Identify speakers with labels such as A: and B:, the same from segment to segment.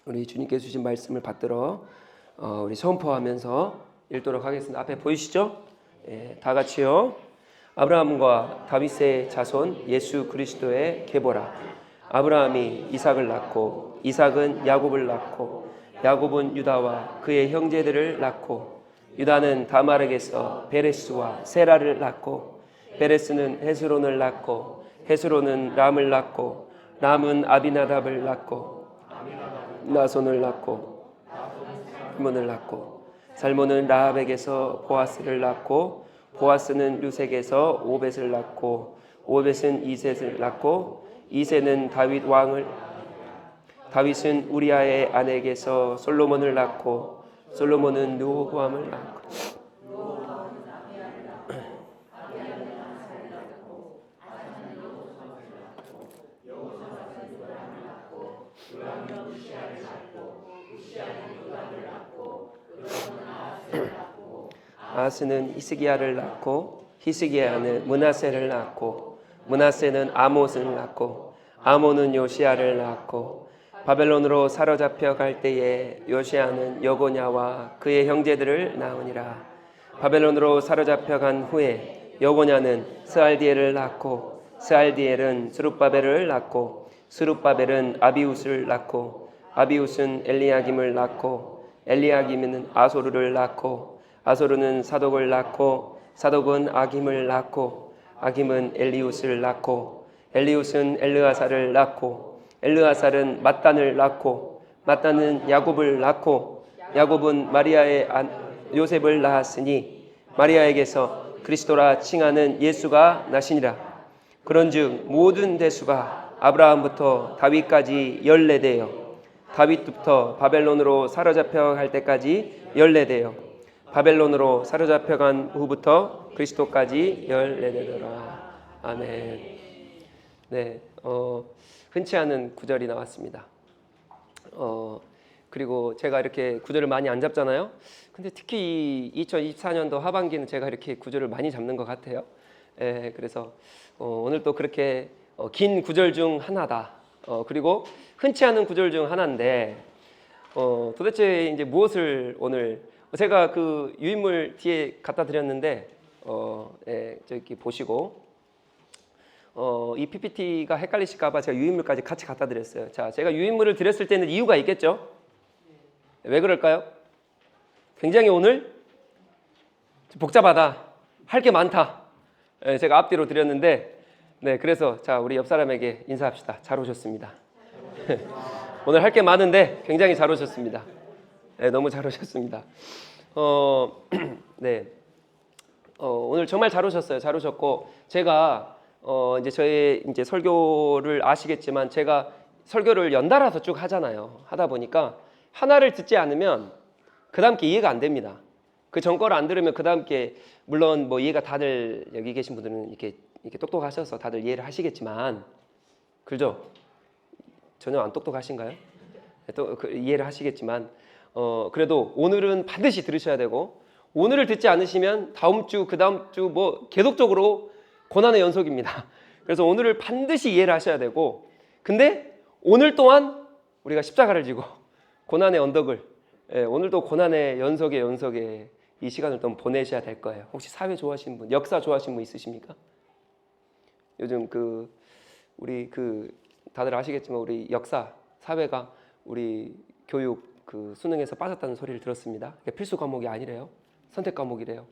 A: 우리 주님께서 주신 말씀을 받들어 우리 선포하면서 읽도록 하겠습니다. 앞에 보이시죠? 다 같이요. 아브라함과 다윗의 자손 예수 그리스도의 계보라. 아브라함이 이삭을 낳고 이삭은 야곱을 낳고 야곱은 유다와 그의 형제들을 낳고 유다는 다말에게서 베레스와 세라를 낳고 베레스는 헤스론을 낳고 헤스론은 람을 낳고 람은 아비나답을 낳고 나손을 낳고 살몬을 낳고 살몬은 라합에게서 보아스를 낳고 보아스는 류색에서 오벳을 낳고 오벳은 이셋을 낳고 이셋은 다윗은 우리아의 아내에게서 솔로몬을 낳고 솔로몬은 르호보암을 낳고 아스는 히스기야를 낳고 히스기야는 므낫세를 낳고 므낫세는 아못을 낳고 아몬은 요시야를 낳고 바벨론으로 사로잡혀 갈 때에 요시야는 여고냐와 그의 형제들을 낳으니라. 바벨론으로 사로잡혀 간 후에 여고냐는 스알디엘을 낳고 스알디엘은 스룹바벨을 낳고 스룹바벨은 아비웃을 낳고 아비웃은 엘리야김을 낳고 엘리야김은 아소르를 낳고 아소르는 사독을 낳고 사독은 아김을 낳고 아김은 엘리웃을 낳고 엘리웃은 엘르아사를 낳고 엘르아살은 맏단을 낳고 맏단은 야곱을 낳고 야곱은 마리아의 요셉을 낳았으니 마리아에게서 그리스도라 칭하는 예수가 나시니라. 그런즉 모든 대수가 아브라함부터 다윗까지 14대요 다윗부터 바벨론으로 사로잡혀 갈 때까지 14대요 바벨론으로 사로잡혀 간 후부터 그리스도까지 14대더라. 아멘. 네, 흔치 않은 구절이 나왔습니다. 그리고 제가 이렇게 구절을 많이 안 잡잖아요. 근데 특히 2024년도 하반기는 제가 이렇게 구절을 많이 잡는 것 같아요. 그래서 오늘 또 그렇게 긴 구절 중 하나다. 그리고 흔치 않은 구절 중 하나인데 도대체 이제 무엇을 오늘 제가 그 유인물 뒤에 갖다 드렸는데 저기 보시고 이 PPT가 헷갈리실까봐 제가 유인물까지 같이 갖다 드렸어요. 자, 제가 유인물을 드렸을 때는 이유가 있겠죠? 왜 그럴까요? 굉장히 오늘 복잡하다, 할 게 많다. 제가 앞뒤로 드렸는데, 네, 그래서 자 우리 옆 사람에게 인사합시다. 잘 오셨습니다. 오늘 할 게 많은데 굉장히 잘 오셨습니다. 네, 너무 잘 오셨습니다. 네, 오늘 정말 잘 오셨어요. 잘 오셨고 제가 이제 저의 이제 설교를 아시겠지만 제가 설교를 연달아서 쭉 하잖아요. 하다 보니까 하나를 듣지 않으면 그 다음 게 이해가 안 됩니다. 그 전 거를 안 들으면 그 다음 게 물론 뭐 이해가 다들 여기 계신 분들은 이렇게 똑똑하셔서 다들 이해를 하시겠지만 그죠? 전혀 안 똑똑하신가요? 또 이해를 하시겠지만 그래도 오늘은 반드시 들으셔야 되고 오늘을 듣지 않으시면 다음 주, 그 다음 주 뭐 계속적으로 고난의 연속입니다. 그래서 오늘을 반드시 이해를 하셔야 되고 근데 오늘 또한 우리가 십자가를 지고 고난의 언덕을 오늘도 고난의 연속에 이 시간을 좀 보내셔야 될 거예요. 혹시 사회 좋아하시는 분, 역사 좋아하시는 분 있으십니까? 요즘 우리 다들 아시겠지만 우리 역사, 사회가 우리 교육 수능에서 빠졌다는 소리를 들었습니다. 필수 과목이 아니래요. 선택 과목이래요.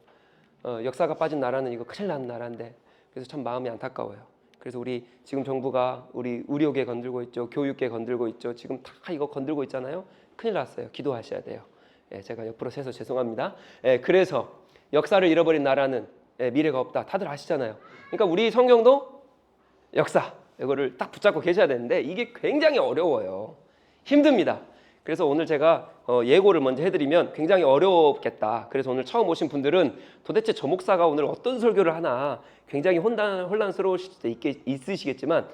A: 역사가 빠진 나라는 이거 큰일 나는 나라인데 그래서 참 마음이 안타까워요. 그래서 우리 지금 정부가 우리 의료계 건들고 있죠. 교육계 건들고 있죠. 지금 다 이거 건들고 있잖아요. 큰일 났어요. 기도하셔야 돼요. 제가 옆으로 세서 죄송합니다. 그래서 역사를 잃어버린 나라는 미래가 없다. 다들 아시잖아요. 그러니까 우리 성경도 역사 이거를 딱 붙잡고 계셔야 되는데 이게 굉장히 어려워요. 힘듭니다. 그래서 오늘 제가 예고를 먼저 해드리면 굉장히 어렵겠다. 그래서 오늘 처음 오신 분들은 도대체 저 목사가 오늘 어떤 설교를 하나 굉장히 혼란스러우실 수도 있으시겠지만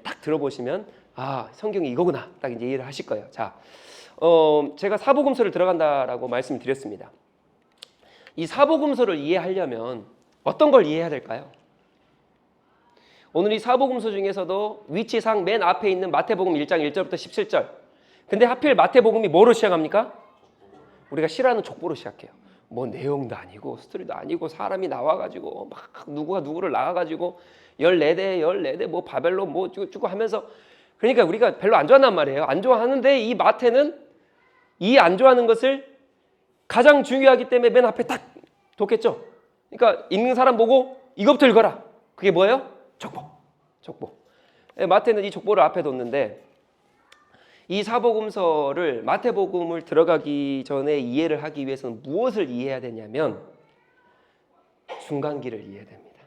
A: 딱 들어보시면 아 성경이 이거구나 딱 이제 이해를 하실 거예요. 자, 제가 사복음서를 들어간다라고 말씀드렸습니다. 이 사복음서를 이해하려면 어떤 걸 이해해야 될까요? 오늘 이 사복음서 중에서도 위치상 맨 앞에 있는 마태복음 1장 1절부터 17절 근데 하필 마태복음이 뭐로 시작합니까? 우리가 싫어하는 족보로 시작해요. 뭐 내용도 아니고 스토리도 아니고 사람이 나와가지고 막 누구가 누구를 낳아가지고 14대 뭐 바벨론 뭐 쭉 하면서, 그러니까 우리가 별로 안 좋아한단 말이에요. 안 좋아하는데 이 마태는 이 안 좋아하는 것을 가장 중요하기 때문에 맨 앞에 딱 뒀겠죠. 그러니까 읽는 사람 보고 이것부터 읽어라. 그게 뭐예요? 족보. 마태는 이 족보를 앞에 뒀는데, 이 사복음서를 마태복음을 들어가기 전에 이해를 하기 위해서는 무엇을 이해해야 되냐면 중간기를 이해해야 됩니다.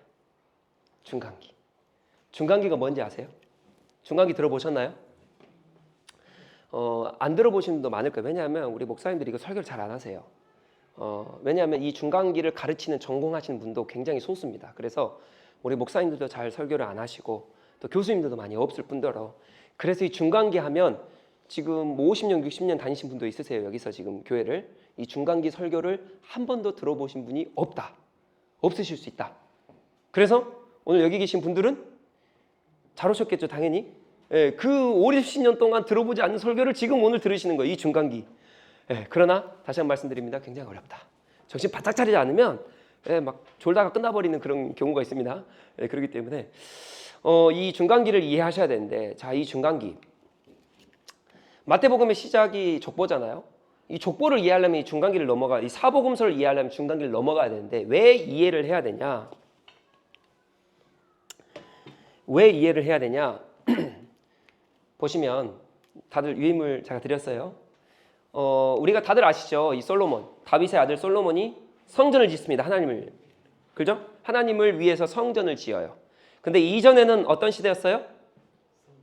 A: 중간기가 뭔지 아세요? 중간기 들어보셨나요? 안 들어보신 분도 많을 거예요. 왜냐하면 우리 목사님들이 이거 설교를 잘 안 하세요. 왜냐하면 이 중간기를 가르치는 전공하시는 분도 굉장히 소수입니다. 그래서 우리 목사님들도 잘 설교를 안 하시고 또 교수님들도 많이 없을 뿐더러, 그래서 이 중간기 하면 지금 뭐 50년, 60년 다니신 분도 있으세요. 여기서 지금 교회를. 이 중간기 설교를 한 번도 들어보신 분이 없으실 수 있다. 그래서 오늘 여기 계신 분들은 잘 오셨겠죠, 당연히. 예, 그 50년 동안 들어보지 않는 설교를 지금 오늘 들으시는 거예요, 이 중간기. 예, 그러나 다시 한번 말씀드립니다. 굉장히 어렵다. 정신 바짝 차리지 않으면 막 졸다가 끝나버리는 그런 경우가 있습니다. 그렇기 때문에 이 중간기를 이해하셔야 되는데, 자, 이 중간기, 마태복음의 시작이 족보잖아요. 이 족보를 이해하려면 이 중간기를 이 사복음서를 이해하려면 중간기를 넘어가야 되는데, 왜 이해를 해야 되냐? 보시면 다들 유인물 제가 드렸어요. 우리가 다들 아시죠? 이 솔로몬, 다윗의 아들 솔로몬이 성전을 짓습니다. 그죠? 하나님을 위해서 성전을 지어요. 근데 이전에는 어떤 시대였어요?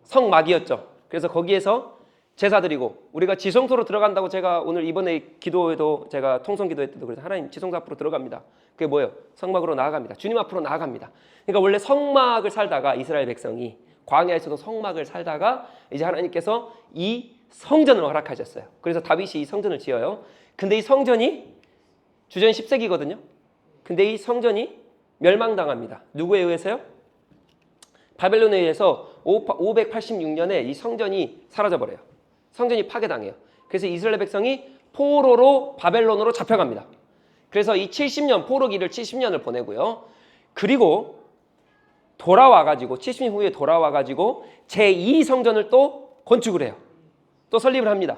A: 성막이었죠. 그래서 거기에서 제사 드리고, 우리가 지성소로 들어간다고 제가 오늘 이번에 기도에도 제가 통성 기도회 때도 그래서 하나님 지성소 앞으로 들어갑니다. 그게 뭐예요? 성막으로 나아갑니다. 주님 앞으로 나아갑니다. 그러니까 원래 성막을 살다가 이스라엘 백성이 광야에서도 성막을 살다가 이제 하나님께서 이 성전을 허락하셨어요. 그래서 다윗이 이 성전을 지어요. 근데 이 성전이 주전 10세기거든요. 근데 이 성전이 멸망당합니다. 누구에 의해서요? 바벨론에 의해서 586년에 이 성전이 사라져버려요. 성전이 파괴당해요. 그래서 이스라엘 백성이 포로로 바벨론으로 잡혀갑니다. 그래서 이 70년, 포로기를 70년을 보내고요. 그리고 돌아와가지고 70년 후에 돌아와가지고 제2성전을 또 건축을 해요. 또 설립을 합니다.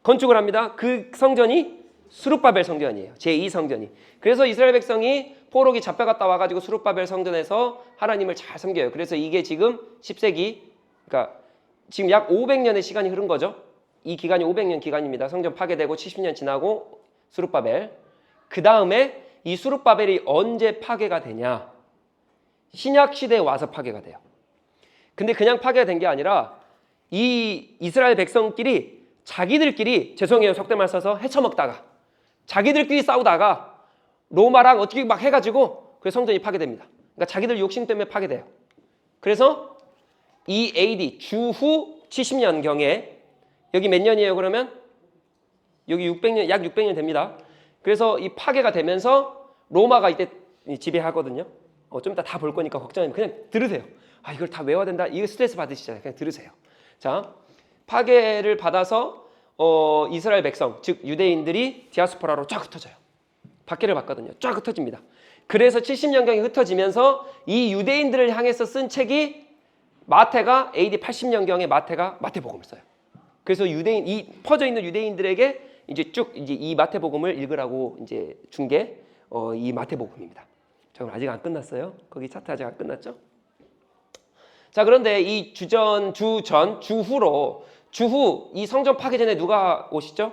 A: 건축을 합니다. 그 성전이 수룹바벨 성전이에요. 제2성전이. 그래서 이스라엘 백성이 포로기 잡혀갔다 와가지고 수룹바벨 성전에서 하나님을 잘 섬겨요. 그래서 이게 지금 10세기, 그러니까 지금 약 500년의 시간이 흐른 거죠. 이 기간이 500년 기간입니다. 성전 파괴되고 70년 지나고 수룹바벨. 그 다음에 이 수룹바벨이 언제 파괴가 되냐? 신약 시대에 와서 파괴가 돼요. 근데 그냥 파괴가 된 게 아니라 이 이스라엘 백성끼리 자기들끼리, 죄송해요, 속된 말 써서 헤쳐먹다가 자기들끼리 싸우다가 로마랑 어떻게 막 해가지고 그 성전이 파괴됩니다. 그러니까 자기들 욕심 때문에 파괴돼요. 그래서 이 AD 주후 70년경에 여기 몇 년이에요? 그러면 여기 600년, 약 600년 됩니다. 그래서 이 파괴가 되면서 로마가 이때 지배하거든요. 좀 이따 다 볼 거니까 걱정하면 그냥 들으세요. 아, 이걸 다 외워야 된다. 이거 스트레스 받으시잖아요. 그냥 들으세요. 자, 파괴를 받아서 이스라엘 백성, 즉 유대인들이 디아스포라로 쫙 흩어져요. 박해를 받거든요. 쫙 흩어집니다. 그래서 70년경에 흩어지면서 이 유대인들을 향해서 쓴 책이 마태가 AD 80년경에 마태가 마태복음을 써요. 그래서 유대인, 이 퍼져 있는 유대인들에게 이제 쭉 이제 이 마태복음을 읽으라고 이제 준 게 이 마태복음입니다. 자, 그럼 아직 안 끝났어요. 거기 차트 아직 안 끝났죠? 자, 그런데 이 주후 이 성전 파괴 전에 누가 오시죠?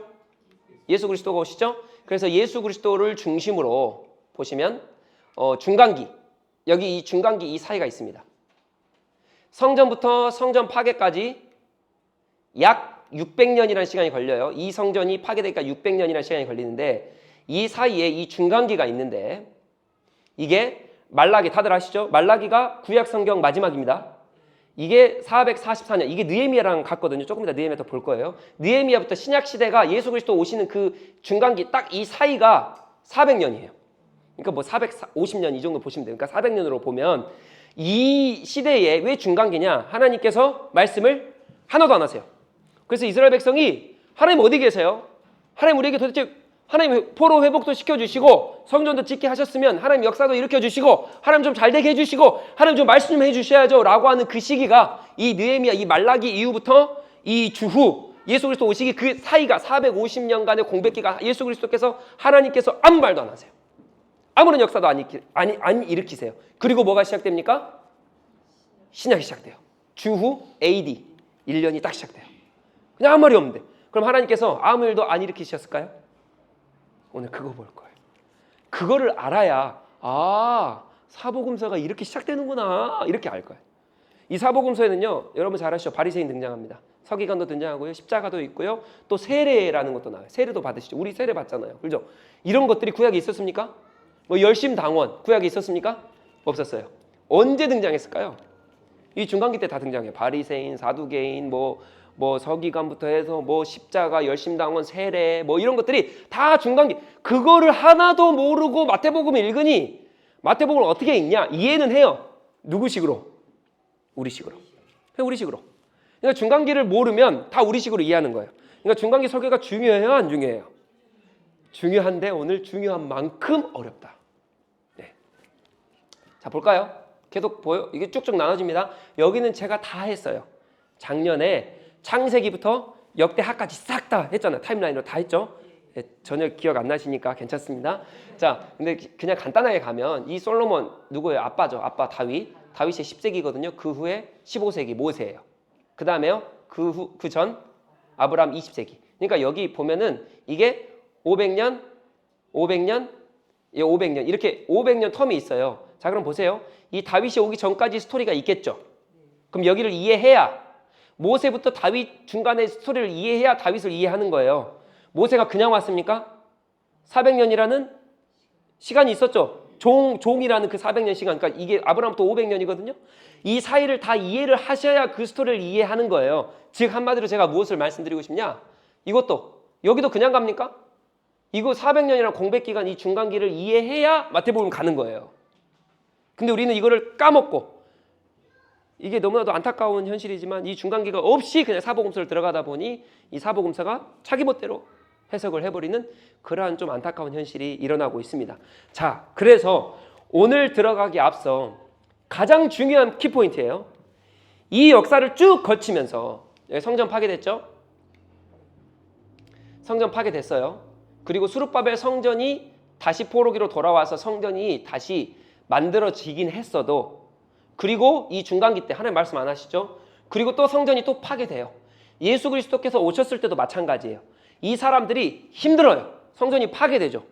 A: 예수 그리스도가 오시죠? 그래서 예수 그리스도를 중심으로 보시면 중간기, 여기 이 중간기 이 사이가 있습니다. 성전부터 성전 파괴까지 약 600년이라는 시간이 걸려요. 이 성전이 파괴되니까 600년이라는 시간이 걸리는데, 이 사이에 이 중간기가 있는데, 이게 말라기, 다들 아시죠? 말라기가 구약 성경 마지막입니다. 이게 444년, 이게 느헤미야랑 같거든요. 조금 이따 느헤미야 더 볼 거예요. 느헤미야부터 신약 시대가 예수 그리스도 오시는 그 중간기 딱 이 사이가 400년이에요. 그러니까 뭐 450년 이 정도 보시면 돼요. 그러니까 400년으로 보면 이 시대에 왜 중간기냐? 하나님께서 말씀을 하나도 안 하세요. 그래서 이스라엘 백성이 하나님 어디 계세요? 하나님 우리에게 도대체 하나님 포로 회복도 시켜주시고 성전도 짓게 하셨으면 하나님 역사도 일으켜주시고 하나님 좀 잘되게 해주시고 하나님 좀 말씀 좀 해주셔야죠 라고 하는 그 시기가 이 느헤미야 이 말라기 이후부터 이 주후 예수 그리스도 오시기 그 사이가 450년간의 공백기가 예수 그리스도께서 하나님께서 아무 말도 안 하세요. 아무런 역사도 안 일으키세요. 그리고 뭐가 시작됩니까? 신약이 시작돼요. 주후 AD 1년이 딱 시작돼요. 그냥 아무 말이 없는데 그럼 하나님께서 아무 일도 안 일으키셨을까요? 오늘 그거 볼 거예요. 그거를 알아야 사복음서가 이렇게 시작되는구나 이렇게 알 거예요. 이 사복음서에는요 여러분 잘 아시죠? 바리새인 등장합니다. 서기관도 등장하고요. 십자가도 있고요. 또 세례라는 것도 나와요. 세례도 받으시죠. 우리 세례 받잖아요. 그렇죠? 이런 것들이 구약에 있었습니까? 뭐 열심당원 구약에 있었습니까? 없었어요. 언제 등장했을까요? 이 중간기 때 다 등장해요. 바리새인, 사두개인, 뭐 서기관부터 해서 뭐 십자가, 열심당원, 세례 뭐 이런 것들이 다 중간기. 그거를 하나도 모르고 마태복음을 읽으니 마태복음을 어떻게 읽냐? 이해는 해요. 누구식으로? 우리식으로. 그냥 우리식으로. 그러니까 중간기를 모르면 다 우리식으로 이해하는 거예요. 그러니까 중간기 설교가 중요해요, 안 중요해요? 중요한데 오늘 중요한 만큼 어렵다. 네. 자 볼까요? 계속 보여. 이게 쭉쭉 나눠집니다. 여기는 제가 다 했어요. 작년에 창세기부터 역대하까지 싹 다 했잖아요. 타임라인으로 다 했죠. 네, 전혀 기억 안 나시니까 괜찮습니다. 자, 근데 그냥 간단하게 가면 이 솔로몬 누구예요? 아빠죠. 아빠 다윗. 다윗이 10세기거든요. 그 후에 15세기 모세예요. 그 다음에요. 그 전 아브라함 20세기. 그러니까 여기 보면은 이게 500년 이렇게 500년 텀이 있어요. 자, 그럼 보세요. 이 다윗이 오기 전까지 스토리가 있겠죠. 그럼 여기를 이해해야 모세부터 다윗 중간에 스토리를 이해해야 다윗을 이해하는 거예요. 모세가 그냥 왔습니까? 400년이라는 시간이 있었죠. 종이라는 그 400년 시간. 그러니까 이게 아브라함부터 500년이거든요. 이 사이를 다 이해를 하셔야 그 스토리를 이해하는 거예요. 즉 한마디로 제가 무엇을 말씀드리고 싶냐? 이것도 여기도 그냥 갑니까? 이거 400년이라는 공백기간 이 중간기를 이해해야 마태복음 가는 거예요. 근데 우리는 이거를 까먹고 이게 너무나도 안타까운 현실이지만 이 중간기가 없이 그냥 사복음서를 들어가다 보니 이 사복음서가 자기 멋대로 해석을 해버리는 그러한 좀 안타까운 현실이 일어나고 있습니다. 자, 그래서 오늘 들어가기 앞서 가장 중요한 키포인트예요. 이 역사를 쭉 거치면서 성전 파괴됐죠? 성전 파괴됐어요. 그리고 수룹바벨 성전이 다시 포로기로 돌아와서 성전이 다시 만들어지긴 했어도 그리고 이 중간기 때 하나님 말씀 안 하시죠? 그리고 또 성전이 또 파괴돼요. 예수 그리스도께서 오셨을 때도 마찬가지예요. 이 사람들이 힘들어요. 성전이 파괴되죠.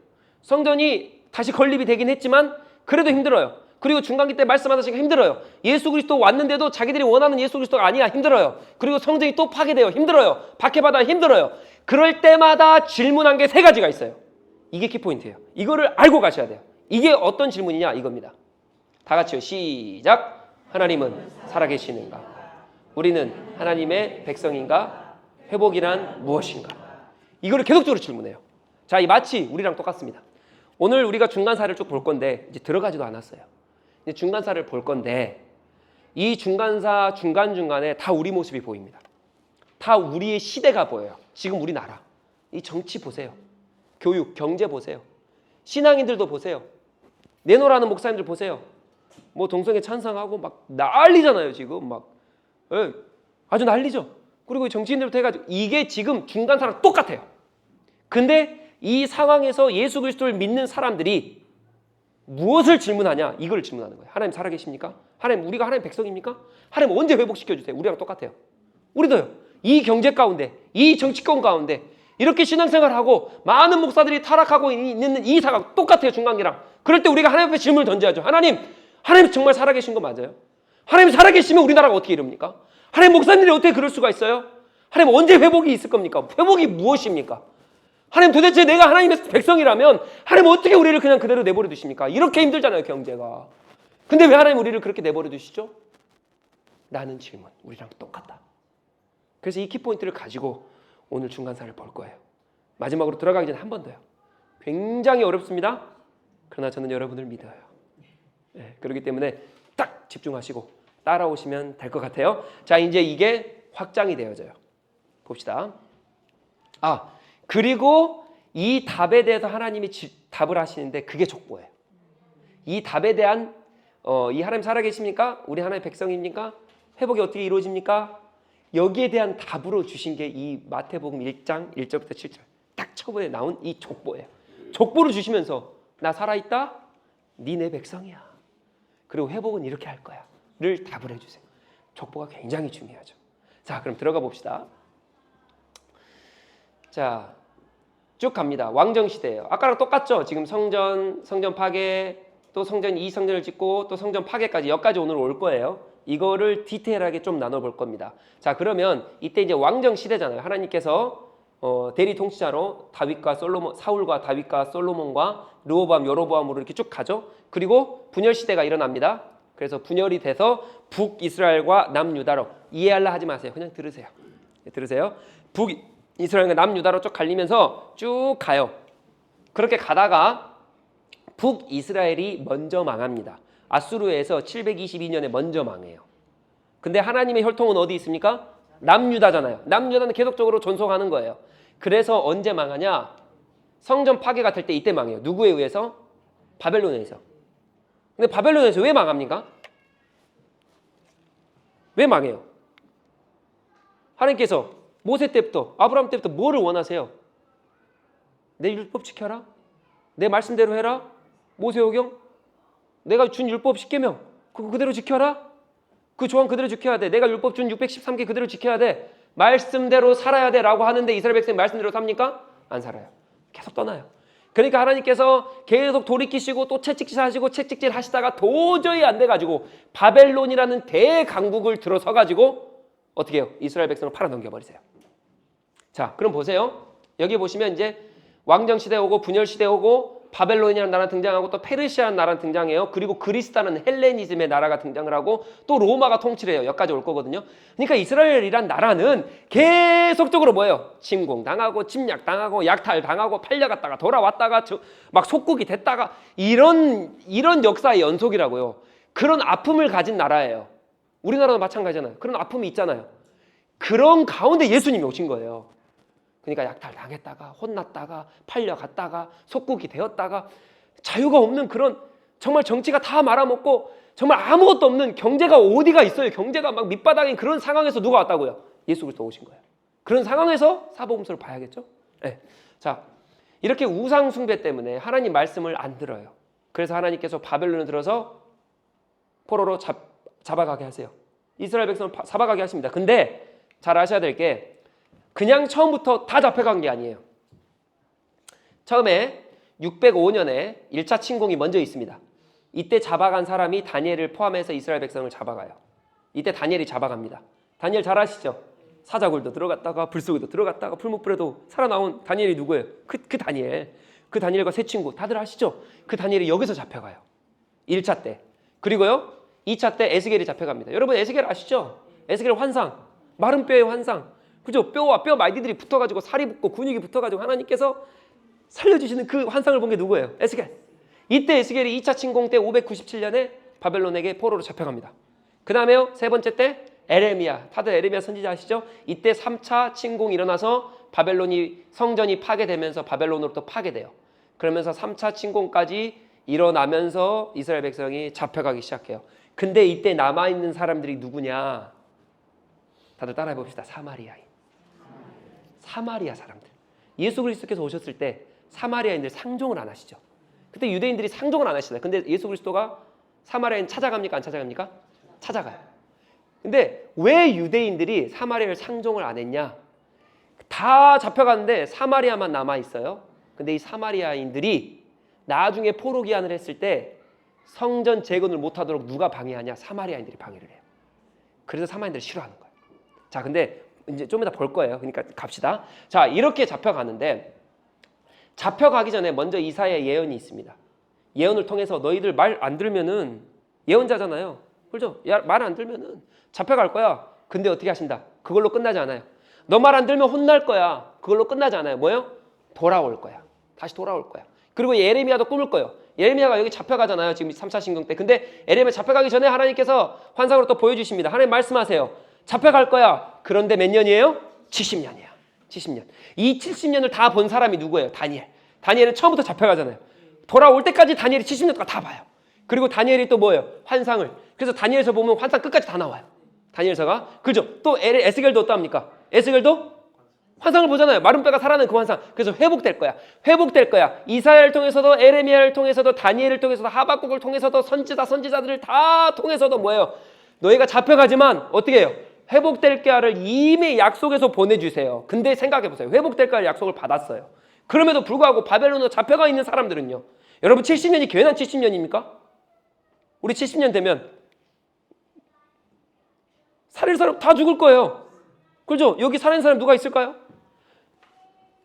A: 성전이 다시 건립이 되긴 했지만 그래도 힘들어요. 그리고 중간기 때 말씀하시니까 힘들어요. 예수 그리스도 왔는데도 자기들이 원하는 예수 그리스도가 아니야. 힘들어요. 그리고 성전이 또 파괴돼요. 힘들어요. 박해받아 힘들어요. 그럴 때마다 질문한 게 세 가지가 있어요. 이게 키포인트예요. 이거를 알고 가셔야 돼요. 이게 어떤 질문이냐 이겁니다. 다 같이요. 시작. 하나님은 살아계시는가? 우리는 하나님의 백성인가? 회복이란 무엇인가? 이거를 계속적으로 질문해요. 자, 이 마치 우리랑 똑같습니다. 오늘 우리가 중간사를 쭉 볼 건데 이제 들어가지도 않았어요. 이제 중간사를 볼 건데 이 중간사 중간중간에 다 우리 모습이 보입니다. 다 우리의 시대가 보여요. 지금 우리나라. 이 정치 보세요. 교육, 경제 보세요. 신앙인들도 보세요. 내노라는 목사님들 보세요. 뭐 동성애 찬성하고 막 난리잖아요. 지금 막 아주 난리죠. 그리고 정치인들부터 해가지고 이게 지금 중간사랑 똑같아요. 근데 이 상황에서 예수 그리스도를 믿는 사람들이 무엇을 질문하냐? 이걸 질문하는 거예요. 하나님 살아계십니까? 하나님 우리가 하나님 백성입니까? 하나님 언제 회복시켜주세요? 우리랑 똑같아요. 우리도요. 이 경제 가운데, 이 정치권 가운데 이렇게 신앙생활하고 많은 목사들이 타락하고 있는 이 상황 똑같아요. 중간기랑. 그럴 때 우리가 하나님 앞에 질문을 던져야죠. 하나님 정말 살아계신 거 맞아요? 하나님 살아계시면 우리나라가 어떻게 이럽니까? 하나님 목사님들이 어떻게 그럴 수가 있어요? 하나님 언제 회복이 있을 겁니까? 회복이 무엇입니까? 하나님 도대체 내가 하나님의 백성이라면 하나님 어떻게 우리를 그냥 그대로 내버려 두십니까? 이렇게 힘들잖아요, 경제가. 근데 왜 하나님 우리를 그렇게 내버려 두시죠? 라는 질문, 우리랑 똑같다. 그래서 이 키포인트를 가지고 오늘 중간사를 볼 거예요. 마지막으로 들어가기 전에 한 번 더요. 굉장히 어렵습니다. 그러나 저는 여러분을 믿어요. 네, 그렇기 때문에 딱 집중하시고 따라오시면 될 것 같아요. 자, 이제 이게 확장이 되어져요. 봅시다. 그리고 이 답에 대해서 하나님이 답을 하시는데 그게 족보예요. 이 답에 대한 이 하나님 살아계십니까? 우리 하나님의 백성입니까? 회복이 어떻게 이루어집니까? 여기에 대한 답으로 주신 게 이 마태복음 1장 1절부터 7절 딱 처음에 나온 이 족보예요. 족보를 주시면서 나 살아있다? 네 내 백성이야. 그리고 회복은 이렇게 할 거야 를 답을 해주세요. 족보가 굉장히 중요하죠. 자, 그럼 들어가 봅시다. 자, 쭉 갑니다. 왕정시대예요. 아까랑 똑같죠? 지금 성전 파괴, 또 성전 이 성전을 짓고 또 성전 파괴까지 여기까지 오늘 올 거예요. 이거를 디테일하게 좀 나눠볼 겁니다. 자, 그러면 이때 이제 왕정시대잖아요. 하나님께서 대리 통치자로 사울과 다윗과 솔로몬과 르호보암, 여로보암으로 이렇게 쭉 가죠. 그리고 분열 시대가 일어납니다. 그래서 분열이 돼서 북이스라엘과 남유다로 이해하려 하지 마세요. 그냥 들으세요. 북이스라엘과 남유다로 쭉 갈리면서 쭉 가요. 그렇게 가다가 북이스라엘이 먼저 망합니다. 아수르에서 722년에 먼저 망해요. 근데 하나님의 혈통은 어디 있습니까? 남유다잖아요. 남유다는 계속적으로 존속하는 거예요. 그래서 언제 망하냐? 성전 파괴가 될 때 이때 망해요. 누구에 의해서? 바벨론에 의해서. 근데 바벨론에서 왜 망합니까? 왜 망해요? 하나님께서 모세 때부터 아브라함 때부터 뭐를 원하세요? 내 율법 지켜라. 내 말씀대로 해라. 모세오경 내가 준 율법 10계명 그거 그대로 지켜라. 그 조항 그대로 지켜야 돼. 내가 율법 준 613개 그대로 지켜야 돼. 말씀대로 살아야 돼 라고 하는데 이스라엘 백성이 말씀대로 삽니까? 안 살아요. 계속 떠나요. 그러니까 하나님께서 계속 돌이키시고 또 채찍질 하시고 채찍질 하시다가 도저히 안 돼가지고 바벨론이라는 대강국을 들어서가지고 어떻게 해요? 이스라엘 백성을 팔아넘겨버리세요. 자, 그럼 보세요. 여기 보시면 이제 왕정시대 오고 분열시대 오고 바벨론이라는 나라 등장하고 또 페르시아라는 나라 등장해요. 그리고 그리스라는 헬레니즘의 나라가 등장을 하고 또 로마가 통치를 해요. 여기까지 올 거거든요. 그러니까 이스라엘이란 나라는 계속적으로 뭐예요? 침공당하고 침략당하고 약탈당하고 팔려갔다가 돌아왔다가 막 속국이 됐다가 이런 역사의 연속이라고요. 그런 아픔을 가진 나라예요. 우리나라도 마찬가지잖아요. 그런 아픔이 있잖아요. 그런 가운데 예수님이 오신 거예요. 그러니까 약탈당했다가 혼났다가 팔려갔다가 속국이 되었다가 자유가 없는 그런 정말 정치가 다 말아먹고 정말 아무것도 없는 경제가 어디가 있어요. 경제가 막 밑바닥인 그런 상황에서 누가 왔다고요? 예수 그리스도 오신 거예요. 그런 상황에서 사복음서를 봐야겠죠? 네. 자, 이렇게 우상 숭배 때문에 하나님 말씀을 안 들어요. 그래서 하나님께서 바벨론을 들어서 포로로 잡아가게 하세요. 이스라엘 백성을 잡아가게 하십니다. 근데 잘 아셔야 될 게 그냥 처음부터 다 잡혀간 게 아니에요. 처음에 605년에 1차 침공이 먼저 있습니다. 이때 잡아간 사람이 다니엘을 포함해서 이스라엘 백성을 잡아가요. 이때 다니엘이 잡아갑니다. 다니엘 잘 아시죠? 사자굴도 들어갔다가 불속에도 들어갔다가 풀무불에도 살아나온 다니엘이 누구예요? 그 다니엘. 그 다니엘과 세 친구 다들 아시죠? 그 다니엘이 여기서 잡혀가요. 1차 때. 그리고요 2차 때 에스겔이 잡혀갑니다. 여러분 에스겔 아시죠? 에스겔 환상. 마른 뼈의 환상. 그죠? 뼈와 뼈 말기들이 붙어가지고 살이 붙고 근육이 붙어가지고 하나님께서 살려주시는 그 환상을 본 게 누구예요? 에스겔. 이때 에스겔이 2차 침공 때 597년에 바벨론에게 포로로 잡혀갑니다. 그 다음에요 세 번째 때 에레미야. 다들 에레미야 선지자 아시죠? 이때 3차 침공이 일어나서 바벨론이 성전이 파괴되면서 바벨론으로부터 파괴돼요. 그러면서 3차 침공까지 일어나면서 이스라엘 백성이 잡혀가기 시작해요. 근데 이때 남아있는 사람들이 누구냐? 다들 따라해 봅시다. 사마리아인. 사마리아 사람들. 예수 그리스도께서 오셨을 때 사마리아인들 상종을 안 하시죠. 그때 유대인들이 상종을 안 하시잖아요. 근데 예수 그리스도가 사마리아인 찾아갑니까? 안 찾아갑니까? 찾아가요. 근데 왜 유대인들이 사마리아를 상종을 안 했냐? 다 잡혀갔는데 사마리아만 남아있어요. 근데 이 사마리아인들이 나중에 포로 기한을 했을 때 성전 재건을 못하도록 누가 방해하냐? 사마리아인들이 방해를 해요. 그래서 사마리아인들이 싫어하는 거예요. 자, 근데 이제 좀 이따 볼 거예요. 그러니까 갑시다. 자, 이렇게 잡혀가는데 잡혀가기 전에 먼저 이사야의 예언이 있습니다. 예언을 통해서 너희들 말 안 들면은 예언자잖아요. 그렇죠? 말 안 들면은 잡혀갈 거야. 근데 어떻게 하신다? 그걸로 끝나지 않아요. 너 말 안 들면 혼날 거야. 그걸로 끝나지 않아요. 뭐예요? 돌아올 거야. 다시 돌아올 거야. 그리고 예레미야도 꿈을 거예요. 예레미야가 여기 잡혀가잖아요. 지금 3차 신경 때. 근데 예레미야 잡혀가기 전에 하나님께서 환상으로 또 보여주십니다. 하나님 말씀하세요. 잡혀갈 거야. 그런데 몇 년이에요? 70년이야. 70년. 이 70년을 다 본 사람이 누구예요? 다니엘. 다니엘은 처음부터 잡혀가잖아요. 돌아올 때까지 다니엘이 70년 동안 다 봐요. 그리고 다니엘이 또 뭐예요? 환상을. 그래서 다니엘서 보면 환상 끝까지 다 나와요. 다니엘서가. 그죠? 또 에스겔도 어떠합니까? 에스겔도 환상을 보잖아요. 마른 뼈가 살아나는 그 환상. 그래서 회복될 거야. 회복될 거야. 이사야를 통해서도 에레미야를 통해서도 다니엘을 통해서도 하박국을 통해서도 선지자들을 다 통해서도 뭐예요? 너희가 잡혀가지만 어떻게 해요? 회복될 거야를 이미 약속해서 보내주세요. 근데 생각해보세요. 회복될 거야 약속을 받았어요. 그럼에도 불구하고 바벨론으로 잡혀가 있는 사람들은요. 여러분 70년이 괜한 70년입니까? 우리 70년 되면 살릴 사람 다 죽을 거예요. 그죠? 여기 살아있는 사람 누가 있을까요?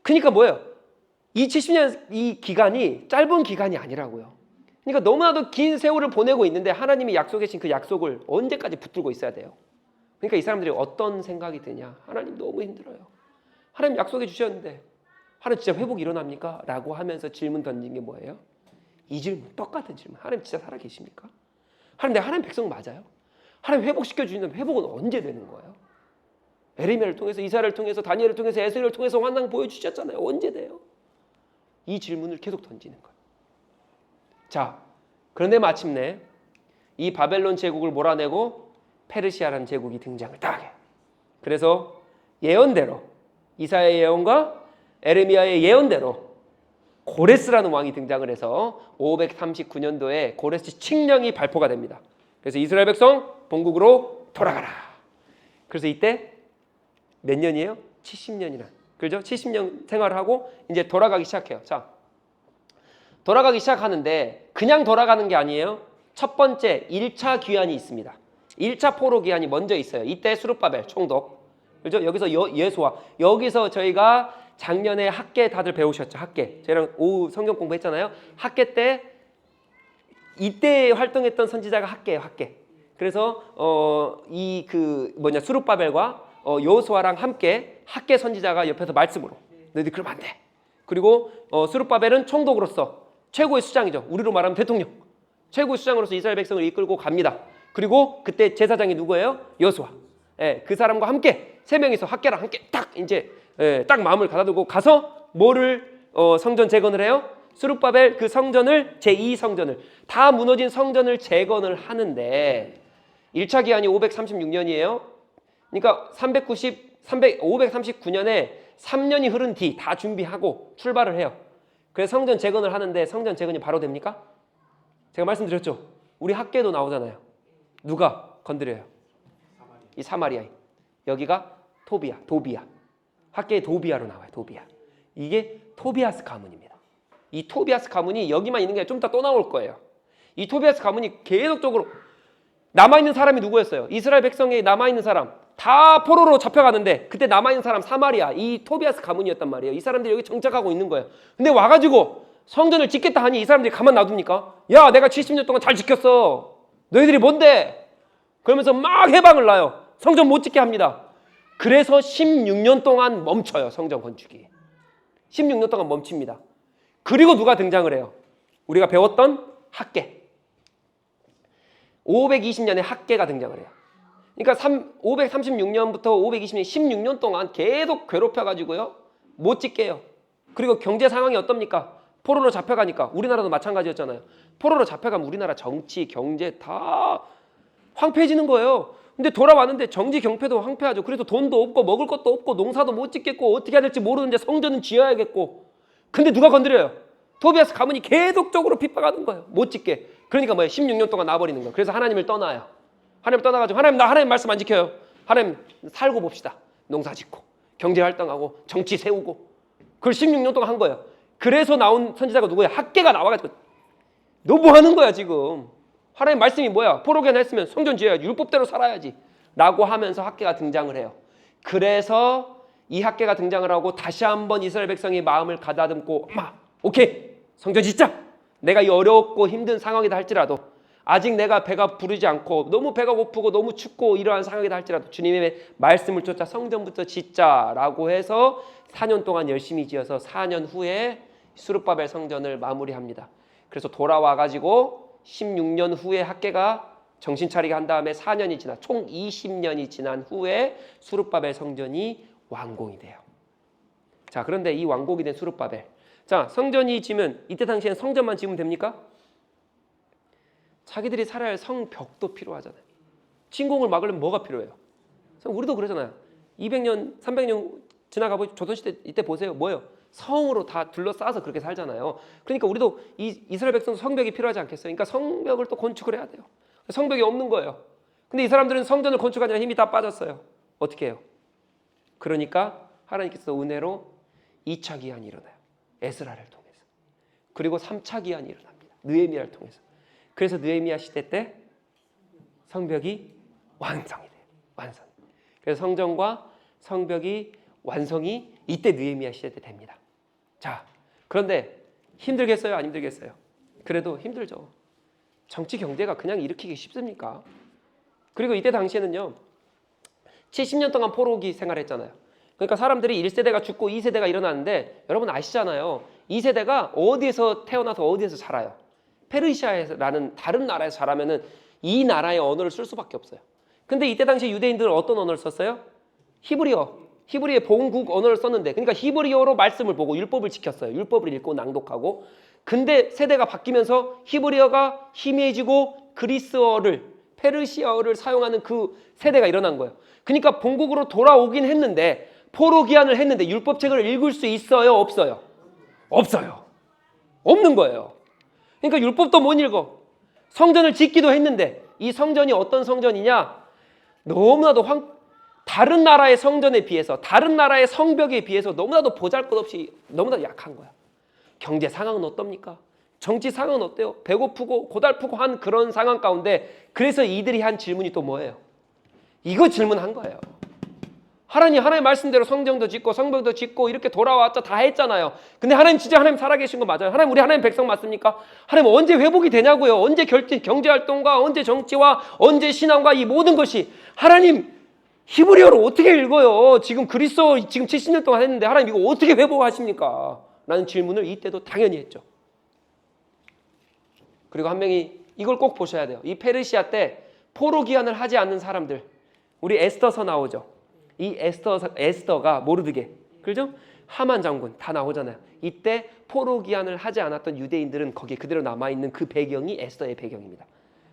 A: 그러니까 뭐예요? 이 70년 이 기간이 짧은 기간이 아니라고요. 그러니까 너무나도 긴 세월을 보내고 있는데 하나님이 약속해 주신 그 약속을 언제까지 붙들고 있어야 돼요. 그러니까 이 사람들이 어떤 생각이 드냐. 하나님 너무 힘들어요. 하나님 약속해 주셨는데 하나님 진짜 회복 일어납니까? 라고 하면서 질문 던진 게 뭐예요? 이 질문, 똑같은 질문. 하나님 진짜 살아계십니까? 하나님 내가 하나님 백성 맞아요? 하나님 회복시켜 주시는데 회복은 언제 되는 거예요? 에레미야를 통해서 이사야를 통해서 다니엘을 통해서 에스겔을 통해서 환상 보여주셨잖아요. 언제 돼요? 이 질문을 계속 던지는 거예요. 자, 그런데 마침내 이 바벨론 제국을 몰아내고 페르시아라는 제국이 등장을 딱 해요. 그래서 예언대로 이사야의 예언과 에레미야의 예언대로 고레스라는 왕이 등장을 해서 539년도에 고레스 칙령이 발표가 됩니다. 그래서 이스라엘 백성 본국으로 돌아가라. 그래서 이때 몇 년이에요? 70년이나. 그죠? 70년 생활을 하고 이제 돌아가기 시작해요. 자, 돌아가기 시작하는데 그냥 돌아가는 게 아니에요. 첫 번째 1차 귀환이 있습니다. 1차 포로 귀환이 먼저 있어요. 이때 수룹바벨 총독. 그죠? 여기서 예수와 여기서 저희가 작년에 학계 다들 배우셨죠? 학계. 저희랑 오후 성경 공부했잖아요. 학계 때 이때 활동했던 선지자가 학계예요. 학계. 그래서 수룹바벨과 여호수아랑 함께 학계 선지자가 옆에서 말씀으로 너희들 그러면 안 돼. 그리고 수룹바벨은 총독으로서 최고의 수장이죠. 우리로 말하면 대통령. 최고의 수장으로서 이스라엘 백성을 이끌고 갑니다. 그리고 그때 제사장이 누구예요? 여호수아. 예, 그 사람과 함께 세 명이서 학계랑 함께 딱 마음을 가다두고 가서 뭐를 성전 재건을 해요? 수룹바벨 그 성전을 제2성전을 다 무너진 성전을 재건을 하는데 1차 기한이 536년이에요. 그러니까 539년에 3년이 흐른 뒤 다 준비하고 출발을 해요. 그래서 성전 재건을 하는데 성전 재건이 바로 됩니까? 제가 말씀드렸죠. 우리 학계도 나오잖아요. 누가 건드려요? 이 사마리아인. 여기가 도비야. 학계의 도비아로 나와요. 도비아. 이게 토비아스 가문입니다. 이 토비아스 가문이 여기만 있는 게 아니라 좀 이따 또 나올 거예요. 이 토비아스 가문이 계속적으로 남아있는 사람이 누구였어요? 이스라엘 백성에 남아있는 사람 다 포로로 잡혀가는데 그때 남아있는 사람 사마리아 이 토비아스 가문이었단 말이에요. 이 사람들이 여기 정착하고 있는 거예요. 근데 와가지고 성전을 짓겠다 하니 이 사람들이 가만 놔둡니까? 야 내가 70년 동안 잘 지켰어. 너희들이 뭔데? 그러면서 막 해방을 놔요. 성전 못 짓게 합니다. 그래서 16년 동안 멈춰요. 성전 건축이 16년 동안 멈춥니다. 그리고 누가 등장을 해요? 우리가 배웠던 학계 520년에 학계가 등장을 해요. 그러니까 536년부터 520년 16년 동안 계속 괴롭혀가지고요 못 짓게 해요. 그리고 경제 상황이 어떻습니까? 포로로 잡혀가니까 우리나라도 마찬가지였잖아요. 포로로 잡혀가면 우리나라 정치, 경제 다 황폐해지는 거예요. 근데 돌아왔는데 정치 경패도 황폐하죠. 그래서 돈도 없고 먹을 것도 없고 농사도 못 짓겠고 어떻게 해야 될지 모르는데 성전은 지어야겠고 근데 누가 건드려요? 토비아스 가문이 계속적으로 핍박하는 거예요. 못 짓게. 그러니까 뭐예요? 16년 동안 놔버리는 거예요. 그래서 하나님을 떠나요. 하나님 떠나가지고 나 하나님 말씀 안 지켜요. 하나님 살고 봅시다. 농사 짓고 경제 활동하고 정치 세우고 그걸 16년 동안 한 거예요. 그래서 나온 선지자가 누구예요? 학계가 나와가지고 너 뭐 하는 거야 지금. 하나님 말씀이 뭐야? 포로견 했으면 성전 지어야지. 율법대로 살아야지. 라고 하면서 학계가 등장을 해요. 그래서 이 학계가 등장을 하고 다시 한번 이스라엘 백성이 마음을 가다듬고 오케이 성전 짓자. 내가 이 어렵고 힘든 상황이다 할지라도 아직 내가 배가 부르지 않고 너무 배가 고프고 너무 춥고 이러한 상황이다 할지라도 주님의 말씀을 쫓아 성전부터 짓자라고 해서 4년 동안 열심히 지어서 4년 후에 수룹바벨 성전을 마무리합니다. 그래서 돌아와가지고 16년 후에 학계가 정신 차리게 한 다음에 4년이 지나 총 20년이 지난 후에 수룹바벨 성전이 완공이 돼요. 자, 그런데 이 완공이 된 수룹바벨. 자, 성전이 지면 이때 당시엔 성전만 지으면 됩니까? 자기들이 살아야 할 성벽도 필요하잖아요. 침공을 막으려면 뭐가 필요해요? 우리도 그러잖아요. 200년, 300년 지나가고 조선시대 이때 보세요. 뭐예요? 성으로 다 둘러싸서 그렇게 살잖아요. 그러니까 우리도 이스라엘 백성도 성벽이 필요하지 않겠어요? 그러니까 성벽을 또 건축을 해야 돼요. 성벽이 없는 거예요. 근데 이 사람들은 성전을 건축하느라 힘이 다 빠졌어요. 어떻게 해요? 그러니까 하나님께서 은혜로 2차 기한이 일어나요. 에스라를 통해서. 그리고 3차 기한이 일어납니다. 느헤미야를 통해서. 그래서 느헤미야 시대 때 성벽이 완성이 돼요. 완성. 그래서 성전과 성벽이 완성이 이때 느헤미야 시대 때 됩니다. 자, 그런데 힘들겠어요? 안 힘들겠어요? 그래도 힘들죠. 정치 경제가 그냥 일으키기 쉽습니까? 그리고 이때 당시에는요, 70년 동안 포로기 생활했잖아요. 그러니까 사람들이 1세대가 죽고 2세대가 일어나는데 여러분 아시잖아요. 2세대가 어디에서 태어나서 어디에서 자라요? 페르시아라는 다른 나라에서 자라면은 이 나라의 언어를 쓸 수밖에 없어요. 근데 이때 당시 유대인들은 어떤 언어를 썼어요? 히브리어. 히브리의 본국 언어를 썼는데, 그러니까 히브리어로 말씀을 보고 율법을 지켰어요. 율법을 읽고 낭독하고. 근데 세대가 바뀌면서 히브리어가 희미해지고 그리스어를, 페르시아어를 사용하는 그 세대가 일어난 거예요. 그러니까 본국으로 돌아오긴 했는데, 포로 기한을 했는데 율법책을 읽을 수 있어요? 없어요? 없어요. 없는 거예요. 그러니까 율법도 못 읽어. 성전을 짓기도 했는데, 이 성전이 어떤 성전이냐? 너무나도 다른 나라의 성전에 비해서, 다른 나라의 성벽에 비해서 너무나도 보잘것없이 너무나도 약한 거야. 경제 상황은 어떻습니까? 정치 상황은 어때요? 배고프고 고달프고 한 그런 상황 가운데, 그래서 이들이 한 질문이 또 뭐예요? 이거 질문한 거예요. 하나님 말씀대로 성전도 짓고 성벽도 짓고 이렇게 돌아왔자 다 했잖아요. 근데 하나님 진짜 하나님 살아계신 거 맞아요? 하나님 우리 하나님 백성 맞습니까? 하나님 언제 회복이 되냐고요? 언제 경제활동과 언제 정치와 언제 신앙과 이 모든 것이 하나님 히브리어로 어떻게 읽어요? 지금 그리스어 지금 70년 동안 했는데 하나님 이거 어떻게 회복하십니까? 라는 질문을 이때도 당연히 했죠. 그리고 한 명이 이걸 꼭 보셔야 돼요. 이 페르시아 때 포로 기한을 하지 않는 사람들, 우리 에스더서 나오죠. 이 에스더가 모르드게, 그죠? 하만 장군 다 나오잖아요. 이때 포로 기한을 하지 않았던 유대인들은 거기에 그대로 남아있는 그 배경이 에스더의 배경입니다.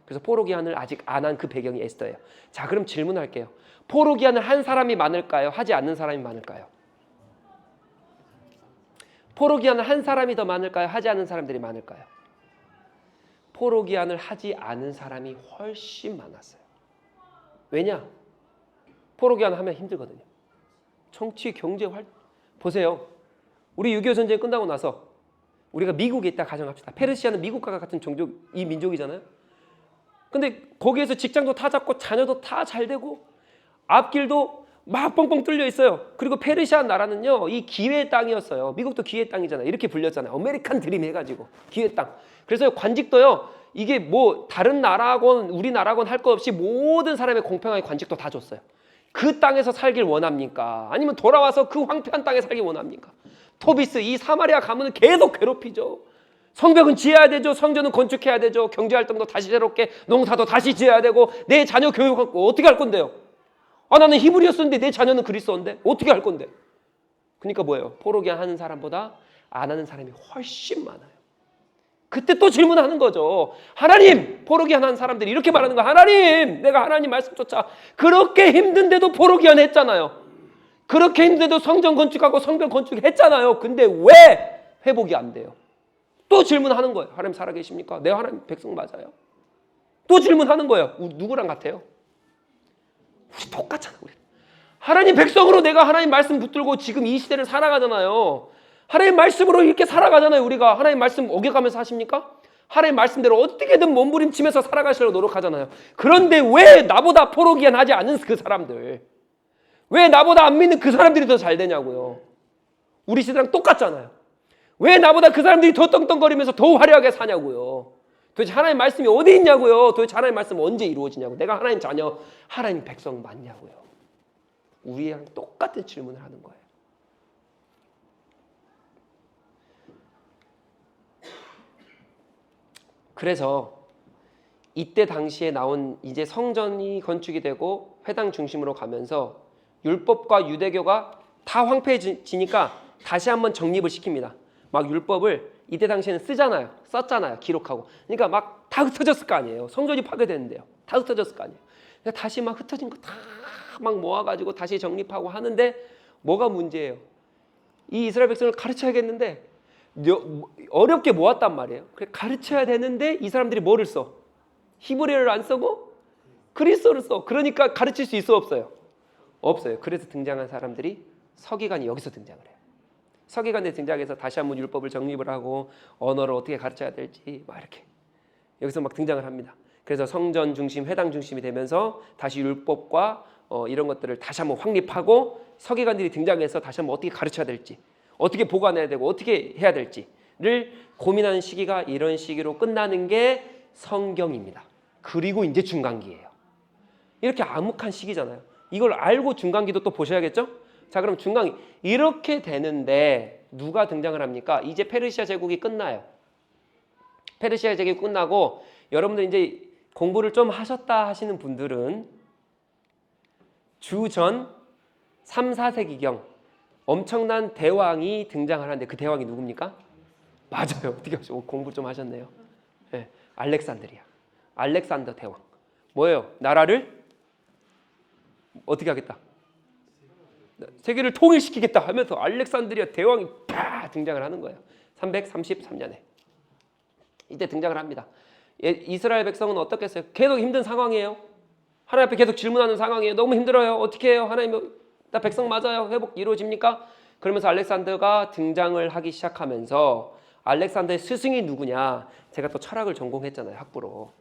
A: 그래서 포로 기한을 아직 안 한 그 배경이 에스더예요. 자, 그럼 질문할게요. 포로 기한을 한 사람이 많을까요? 하지 않는 사람이 많을까요? 포로 기한을 한 사람이 더 많을까요? 하지 않는 사람들이 많을까요? 포로 기한을 하지 않은 사람이 훨씬 많았어요. 왜냐? 포로 기한 하면 힘들거든요. 정치, 경제 활동. 보세요. 우리 6.25 전쟁 끝나고 나서 우리가 미국에 있다 가정합시다. 페르시아는 미국과 같은 종족, 이 민족이잖아요. 근데 거기에서 직장도 다 잡고 자녀도 다 잘 되고 앞길도 막 뻥뻥 뚫려 있어요. 그리고 페르시아 나라는요, 이 기회의 땅이었어요. 미국도 기회의 땅이잖아요. 이렇게 불렸잖아요. 아메리칸 드림 해가지고 기회의 땅. 그래서 관직도요, 이게 뭐 다른 나라건 우리나라건 할 거 없이 모든 사람의 공평하게 관직도 다 줬어요. 그 땅에서 살길 원합니까? 아니면 돌아와서 그 황폐한 땅에 살길 원합니까? 토비스, 이 사마리아 가문은 계속 괴롭히죠. 성벽은 지어야 되죠. 성전은 건축해야 되죠. 경제활동도 다시 새롭게, 농사도 다시 지어야 되고, 내 자녀 교육하고 어떻게 할 건데요? 아, 나는 히브리어 쓰는데 내 자녀는 그리스어인데 어떻게 할 건데? 그러니까 뭐예요? 포로 기한 하는 사람보다 안 하는 사람이 훨씬 많아요. 그때 또 질문하는 거죠. 하나님, 포로 기한 하는 사람들이 이렇게 말하는 거야. 하나님, 내가 하나님 말씀조차 그렇게 힘든데도 포로 기한 했잖아요. 그렇게 힘든데도 성전 건축하고 성벽 건축했잖아요. 근데 왜 회복이 안 돼요? 또 질문하는 거예요. 하나님 살아계십니까? 내가 하나님 백성 맞아요? 또 질문하는 거예요. 누구랑 같아요? 우리 똑같잖아. 우리. 하나님 백성으로 내가 하나님 말씀 붙들고 지금 이 시대를 살아가잖아요. 하나님 말씀으로 이렇게 살아가잖아요. 우리가 하나님 말씀 어겨가면서 하십니까? 하나님 말씀대로 어떻게든 몸부림치면서 살아가시려고 노력하잖아요. 그런데 왜 나보다 포로 기한하지 않은 그 사람들, 왜 나보다 안 믿는 그 사람들이 더 잘 되냐고요. 우리 시대랑 똑같잖아요. 왜 나보다 그 사람들이 더 떵떵거리면서 더 화려하게 사냐고요. 도대체 하나님 말씀이 어디 있냐고요. 도대체 하나님 말씀 언제 이루어지냐고. 내가 하나님 자녀, 하나님 백성 맞냐고요. 우리랑 똑같은 질문을 하는 거예요. 그래서 이때 당시에 나온 이제 성전이 건축이 되고 회당 중심으로 가면서 율법과 유대교가 다 황폐해지니까 다시 한번 정립을 시킵니다. 막 율법을 이때 당시에는 썼잖아요. 기록하고. 그러니까 막 다 흩어졌을 거 아니에요. 성전이 파괴되는데요. 다 흩어졌을 거 아니에요. 그러니까 다시 막 흩어진 거 다 막 모아가지고 다시 정립하고 하는데 뭐가 문제예요? 이 이스라엘 백성을 가르쳐야겠는데 어렵게 모았단 말이에요. 그래 가르쳐야 되는데 이 사람들이 뭐를 써? 히브리어를 안 쓰고 그리스어를 써. 그러니까 가르칠 수 있어 없어요? 없어요. 그래서 등장한 사람들이 서기관이 여기서 등장을 해요. 서기관에 등장해서 다시 한번 율법을 정립을 하고 언어를 어떻게 가르쳐야 될지 막 이렇게 여기서 막 등장을 합니다. 그래서 성전 중심, 회당 중심이 되면서 다시 율법과 이런 것들을 다시 한번 확립하고 서기관들이 등장해서 다시 한번 어떻게 가르쳐야 될지, 어떻게 보관해야 되고 어떻게 해야 될지를 고민하는 시기가 이런 시기로 끝나는 게 성경입니다. 그리고 이제 중간기예요. 이렇게 암묵한 시기잖아요. 이걸 알고 중간기도 또 보셔야겠죠? 자, 그럼 중간기 이렇게 되는데 누가 등장을 합니까? 이제 페르시아 제국이 끝나요. 페르시아 제국이 끝나고 여러분들 이제 공부를 좀 하셨다 하시는 분들은 주전 3, 4세기경 엄청난 대왕이 등장을 하는데 그 대왕이 누굽니까? 맞아요. 어떻게 하시고 공부 좀 하셨네요. 네, 알렉산드리아. 알렉산더 대왕. 뭐예요? 나라를 어떻게 하겠다? 세계를 통일시키겠다 하면서 알렉산드리아 대왕이 팍 등장을 하는 거예요. 333년에. 이때 등장을 합니다. 이스라엘 백성은 어떻겠어요? 계속 힘든 상황이에요. 하나님 앞에 계속 질문하는 상황이에요. 너무 힘들어요. 어떻게 해요? 하나님, 나 백성 맞아요. 회복 이루어집니까? 그러면서 알렉산더가 등장을 하기 시작하면서 알렉산더의 스승이 누구냐? 제가 또 철학을 전공했잖아요. 학부로.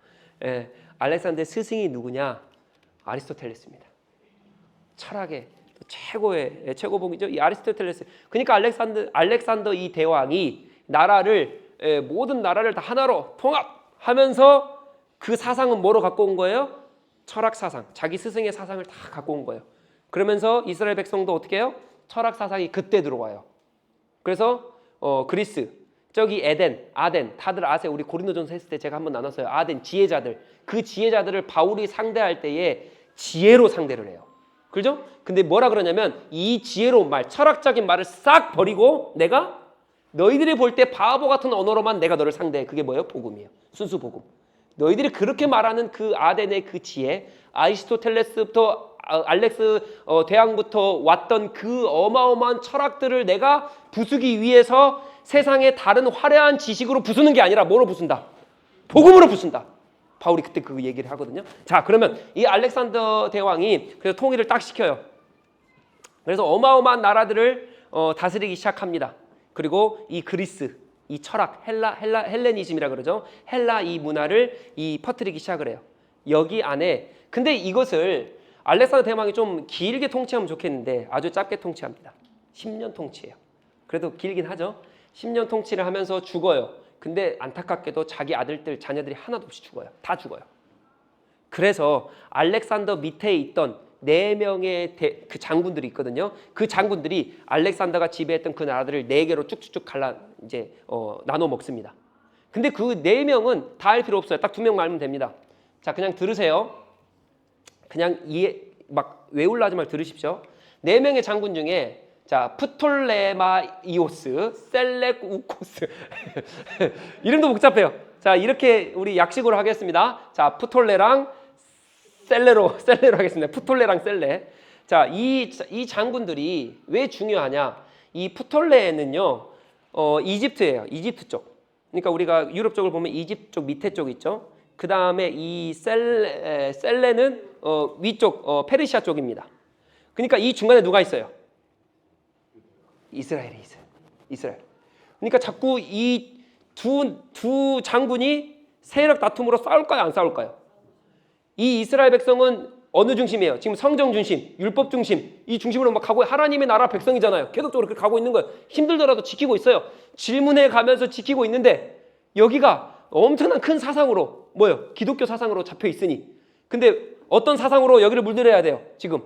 A: 예, 알렉산더의 스승이 누구냐? 아리스토텔레스입니다. 철학의 최고의 최고봉이죠. 이 아리스토텔레스. 그러니까 알렉산더 이 대왕이 나라를 모든 나라를 다 하나로 통합하면서 그 사상은 뭐로 갖고 온 거예요? 철학 사상. 자기 스승의 사상을 다 갖고 온 거예요. 그러면서 이스라엘 백성도 어떻게 해요? 철학 사상이 그때 들어와요. 그래서 그리스, 저기 아덴, 다들 아세요? 우리 고린도전서 했을 때 제가 한번 나눴어요. 아덴, 지혜자들. 그 지혜자들을 바울이 상대할 때에 지혜로 상대를 해요. 그죠? 근데 뭐라 그러냐면 이 지혜로운 말, 철학적인 말을 싹 버리고 내가 너희들이 볼 때 바보 같은 언어로만 내가 너를 상대해. 그게 뭐예요? 복음이에요. 순수 복음. 너희들이 그렇게 말하는 그 아덴의 그 지혜, 아리스토텔레스부터 알렉스 대왕부터 왔던 그 어마어마한 철학들을 내가 부수기 위해서 세상의 다른 화려한 지식으로 부수는 게 아니라 뭐로 부순다? 복음으로 부순다. 바울이 그때 그 얘기를 하거든요. 자, 그러면 이 알렉산더 대왕이 그래서 통일을 딱 시켜요. 그래서 어마어마한 나라들을 다스리기 시작합니다. 그리고 이 그리스, 이 철학, 헬레니즘이라 그러죠. 헬라 이 문화를 퍼뜨리기 시작을 해요. 여기 안에 근데 이것을 알렉산더 대왕이 좀 길게 통치하면 좋겠는데 아주 짧게 통치합니다. 10년 통치해요. 그래도 길긴 하죠. 10년 통치를 하면서 죽어요. 근데 안타깝게도 자기 아들들, 자녀들이 하나도 없이 죽어요. 다 죽어요. 그래서 알렉산더 밑에 있던 4명의 그 장군들이 있거든요. 그 장군들이 알렉산더가 지배했던 그 나라들을 4개로 쭉쭉쭉 나눠 먹습니다. 근데 그 4명은 다 할 필요 없어요. 딱 2명 말면 됩니다. 자, 그냥 들으세요. 그냥 막 외우려 하지 말고 들으십시오. 4명의 장군 중에 자, 프톨레마이오스, 셀레우코스 이름도 복잡해요. 자, 이렇게 우리 약식으로 하겠습니다. 자, 프톨레랑 셀레로 하겠습니다. 프톨레랑 셀레. 자, 이 장군들이 왜 중요하냐? 이 프톨레는요, 이집트예요. 이집트 쪽. 그러니까 우리가 유럽 쪽을 보면 이집트 쪽 밑에 쪽 있죠. 그 다음에 이 셀레는 위쪽 페르시아 쪽입니다. 그러니까 이 중간에 누가 있어요? 이스라엘이 있어요. 이스라엘. 그러니까 자꾸 이 두 장군이 세력 다툼으로 싸울까요? 안 싸울까요? 이 이스라엘 백성은 어느 중심이에요? 지금 성경 중심, 율법 중심, 이 중심으로 막 가고 하나님의 나라 백성이잖아요. 계속적으로 그렇게 가고 있는 거예요. 힘들더라도 지키고 있어요. 질문해 가면서 지키고 있는데 여기가 엄청난 큰 사상으로 뭐예요? 기독교 사상으로 잡혀 있으니. 근데 어떤 사상으로 여기를 물들여야 돼요? 지금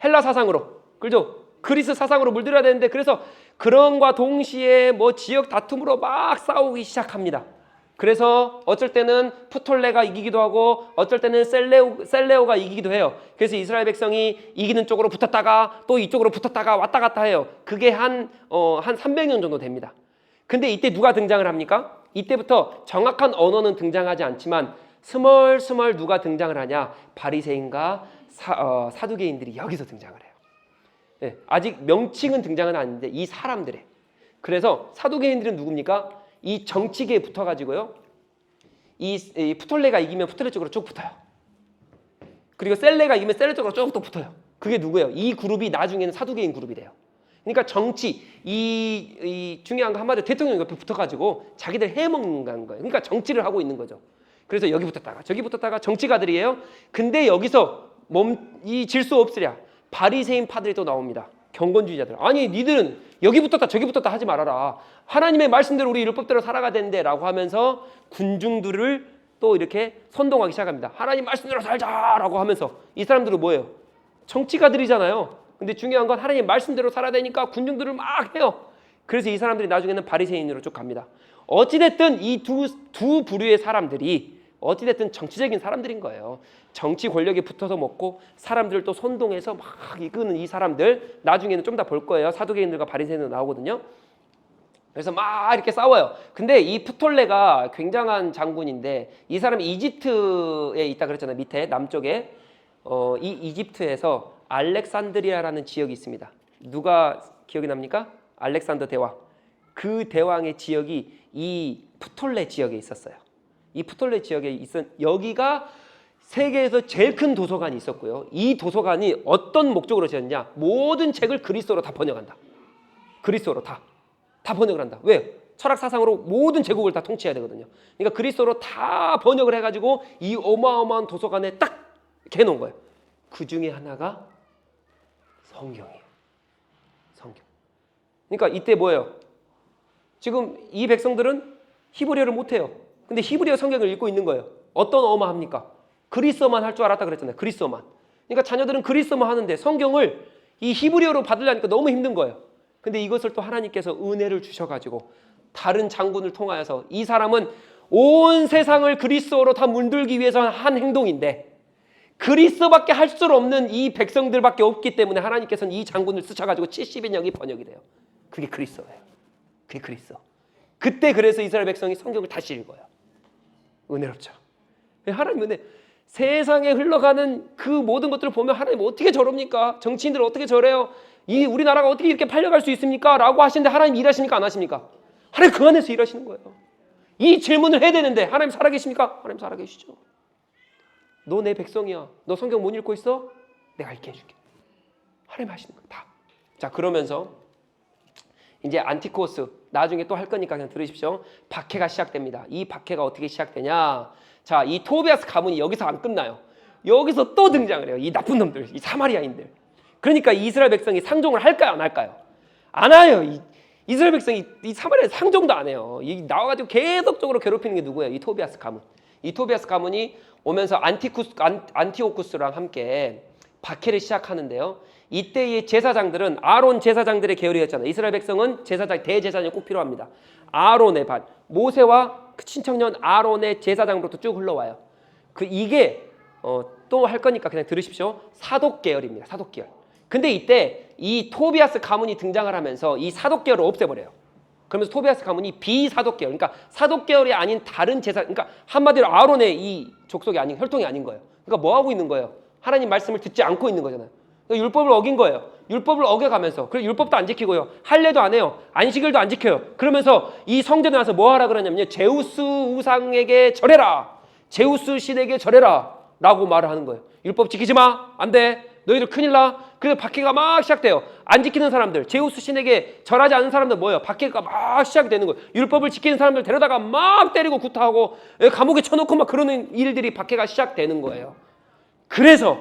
A: 헬라 사상으로, 그렇죠? 그리스 사상으로 물들여야 되는데 그래서 그런과 동시에 뭐 지역 다툼으로 막 싸우기 시작합니다. 그래서 어쩔 때는 프톨레가 이기기도 하고 어쩔 때는 셀레오가 이기기도 해요. 그래서 이스라엘 백성이 이기는 쪽으로 붙었다가 또 이쪽으로 붙었다가 왔다 갔다 해요. 그게 한 300년 정도 됩니다. 근데 이때 누가 등장을 합니까? 이때부터 정확한 언어는 등장하지 않지만 스멀스멀 누가 등장을 하냐? 바리새인과 사두개인들이 여기서 등장을 해요. 네, 아직 명칭은 등장은 아닌데 이 사람들의. 그래서 사두개인들은 누굽니까? 이 정치계에 붙어가지고요. 이 프톨레가 이기면 프톨레 쪽으로 쭉 붙어요. 그리고 셀레가 이기면 셀레 쪽으로 쭉 또 붙어요. 그게 누구예요? 이 그룹이 나중에는 사두개인 그룹이 돼요. 그러니까 정치, 이 중요한 거 한마디로 대통령 옆에 붙어가지고 자기들 해먹는 거예요. 그러니까 정치를 하고 있는 거죠. 그래서 여기 붙었다가 저기 붙었다가 정치가들이에요. 근데 여기서 질 수 없으랴 바리새인 파들이 또 나옵니다. 경건주의자들. 아니 니들은 여기 붙었다 저기 붙었다 하지 말아라. 하나님의 말씀대로 우리 율법대로 살아가야 되는데 라고 하면서 군중들을 또 이렇게 선동하기 시작합니다. 하나님 말씀대로 살자라고 하면서 이 사람들은 뭐예요? 정치가들이잖아요. 근데 중요한 건 하나님 말씀대로 살아야 되니까 군중들을 막 해요. 그래서 이 사람들이 나중에는 바리새인으로 쭉 갑니다. 어찌됐든 이 두 부류의 사람들이 어찌됐든 정치적인 사람들인 거예요. 정치 권력에 붙어서 먹고 사람들을 또 선동해서 막 이끄는 이 사람들 나중에는 좀 더 볼 거예요. 사두개인들과 바리새인들 나오거든요. 그래서 막 이렇게 싸워요. 근데 이 프톨레가 굉장한 장군인데 이 사람이 이집트에 있다 그랬잖아요. 밑에 남쪽에 이 이집트에서 알렉산드리아라는 지역이 있습니다. 누가 기억이 납니까? 알렉산더 대왕. 그 대왕의 지역이 이 프톨레 지역에 있었어요. 이 프톨레 지역에 여기가 세계에서 제일 큰 도서관이 있었고요. 이 도서관이 어떤 목적으로 지었냐? 모든 책을 그리스어로 다 번역한다. 그리스어로 다 번역을 한다. 왜? 철학 사상으로 모든 제국을 다 통치해야 되거든요. 그러니까 그리스어로 다 번역을 해가지고 이 어마어마한 도서관에 딱 이렇게 해놓은 거예요. 그 중에 하나가 성경이에요. 성경. 그러니까 이때 뭐예요? 지금 이 백성들은 히브리어를 못해요. 근데 히브리어 성경을 읽고 있는 거예요. 어떤 어마합니까? 그리스어만 할 줄 알았다 그랬잖아요. 그리스어만. 그러니까 자녀들은 그리스어만 하는데 성경을 이 히브리어로 받으려니까 너무 힘든 거예요. 근데 이것을 또 하나님께서 은혜를 주셔가지고 다른 장군을 통하여서 이 사람은 온 세상을 그리스어로 다 물들기 위해서 한 행동인데 그리스어밖에 할 수 없는 이 백성들밖에 없기 때문에 하나님께서는 이 장군을 쓰셔가지고 70인역이 번역이 돼요. 그게 그리스어예요. 그게 그리스어. 그때 그래서 이스라엘 백성이 성경을 다시 읽어요. 은혜롭죠. 하나님 은혜. 세상에 흘러가는 그 모든 것들을 보면 하나님 어떻게 저럽니까? 정치인들 어떻게 저래요? 이 우리나라가 어떻게 이렇게 팔려갈 수 있습니까? 라고 하시는데 하나님 일하시니까 안 하십니까? 하나님 그 안에서 일하시는 거예요. 이 질문을 해야 되는데 하나님 살아계십니까? 하나님 살아계시죠. 너 내 백성이야. 너 성경 못 읽고 있어? 내가 읽게 해줄게. 하나님 하시는 거예요. 다. 자, 그러면서 이제 안티코스 나중에 또 할 거니까 그냥 들으십시오. 박해가 시작됩니다. 이 박해가 어떻게 시작되냐? 자, 이 토비아스 가문이 여기서 안 끝나요. 여기서 또 등장을 해요. 이 나쁜 놈들, 이 사마리아인들. 그러니까 이스라엘 백성이 상종을 할까요, 안 할까요? 안 해요. 이스라엘 백성이 이 사마리아 상종도 안 해요. 이 나와가지고 계속적으로 괴롭히는 게 누구예요? 이 토비아스 가문. 이 토비아스 가문이 오면서 안티오쿠스랑 함께 박해를 시작하는데요. 이때의 제사장들은 아론 제사장들의 계열이었잖아요. 이스라엘 백성은 제사장, 대제사장이 꼭 필요합니다. 아론의 반, 모세와 그 친척년 아론의 제사장으로부터 쭉 흘러와요. 이게 또 할 거니까 그냥 들으십시오. 사독 계열입니다. 사독 계열. 근데 이때 이 토비아스 가문이 등장을 하면서 이 사독 계열을 없애버려요. 그러면서 토비아스 가문이 비사독 계열, 그러니까 사독 계열이 아닌 다른 제사, 그러니까 한마디로 아론의 이 족속이 아닌 혈통이 아닌 거예요. 그러니까 뭐 하고 있는 거예요? 하나님 말씀을 듣지 않고 있는 거잖아요. 그러니까 율법을 어긴 거예요. 율법을 어겨가면서 그리고 율법도 안 지키고요. 할례도 안 해요. 안식일도 안 지켜요. 그러면서 이 성전에 와서 뭐 하라 그러냐면요. 제우스 우상에게 절해라. 제우스 신에게 절해라. 라고 말을 하는 거예요. 율법 지키지 마. 안 돼. 너희들 큰일 나. 그래서 박해가 막 시작돼요. 안 지키는 사람들, 제우스 신에게 절하지 않는 사람들 뭐예요? 박해가 막 시작이 되는 거예요. 율법을 지키는 사람들 데려다가 막 때리고 구타하고 감옥에 쳐놓고 막 그러는 일들이 박해가 시작되는 거예요. 그래서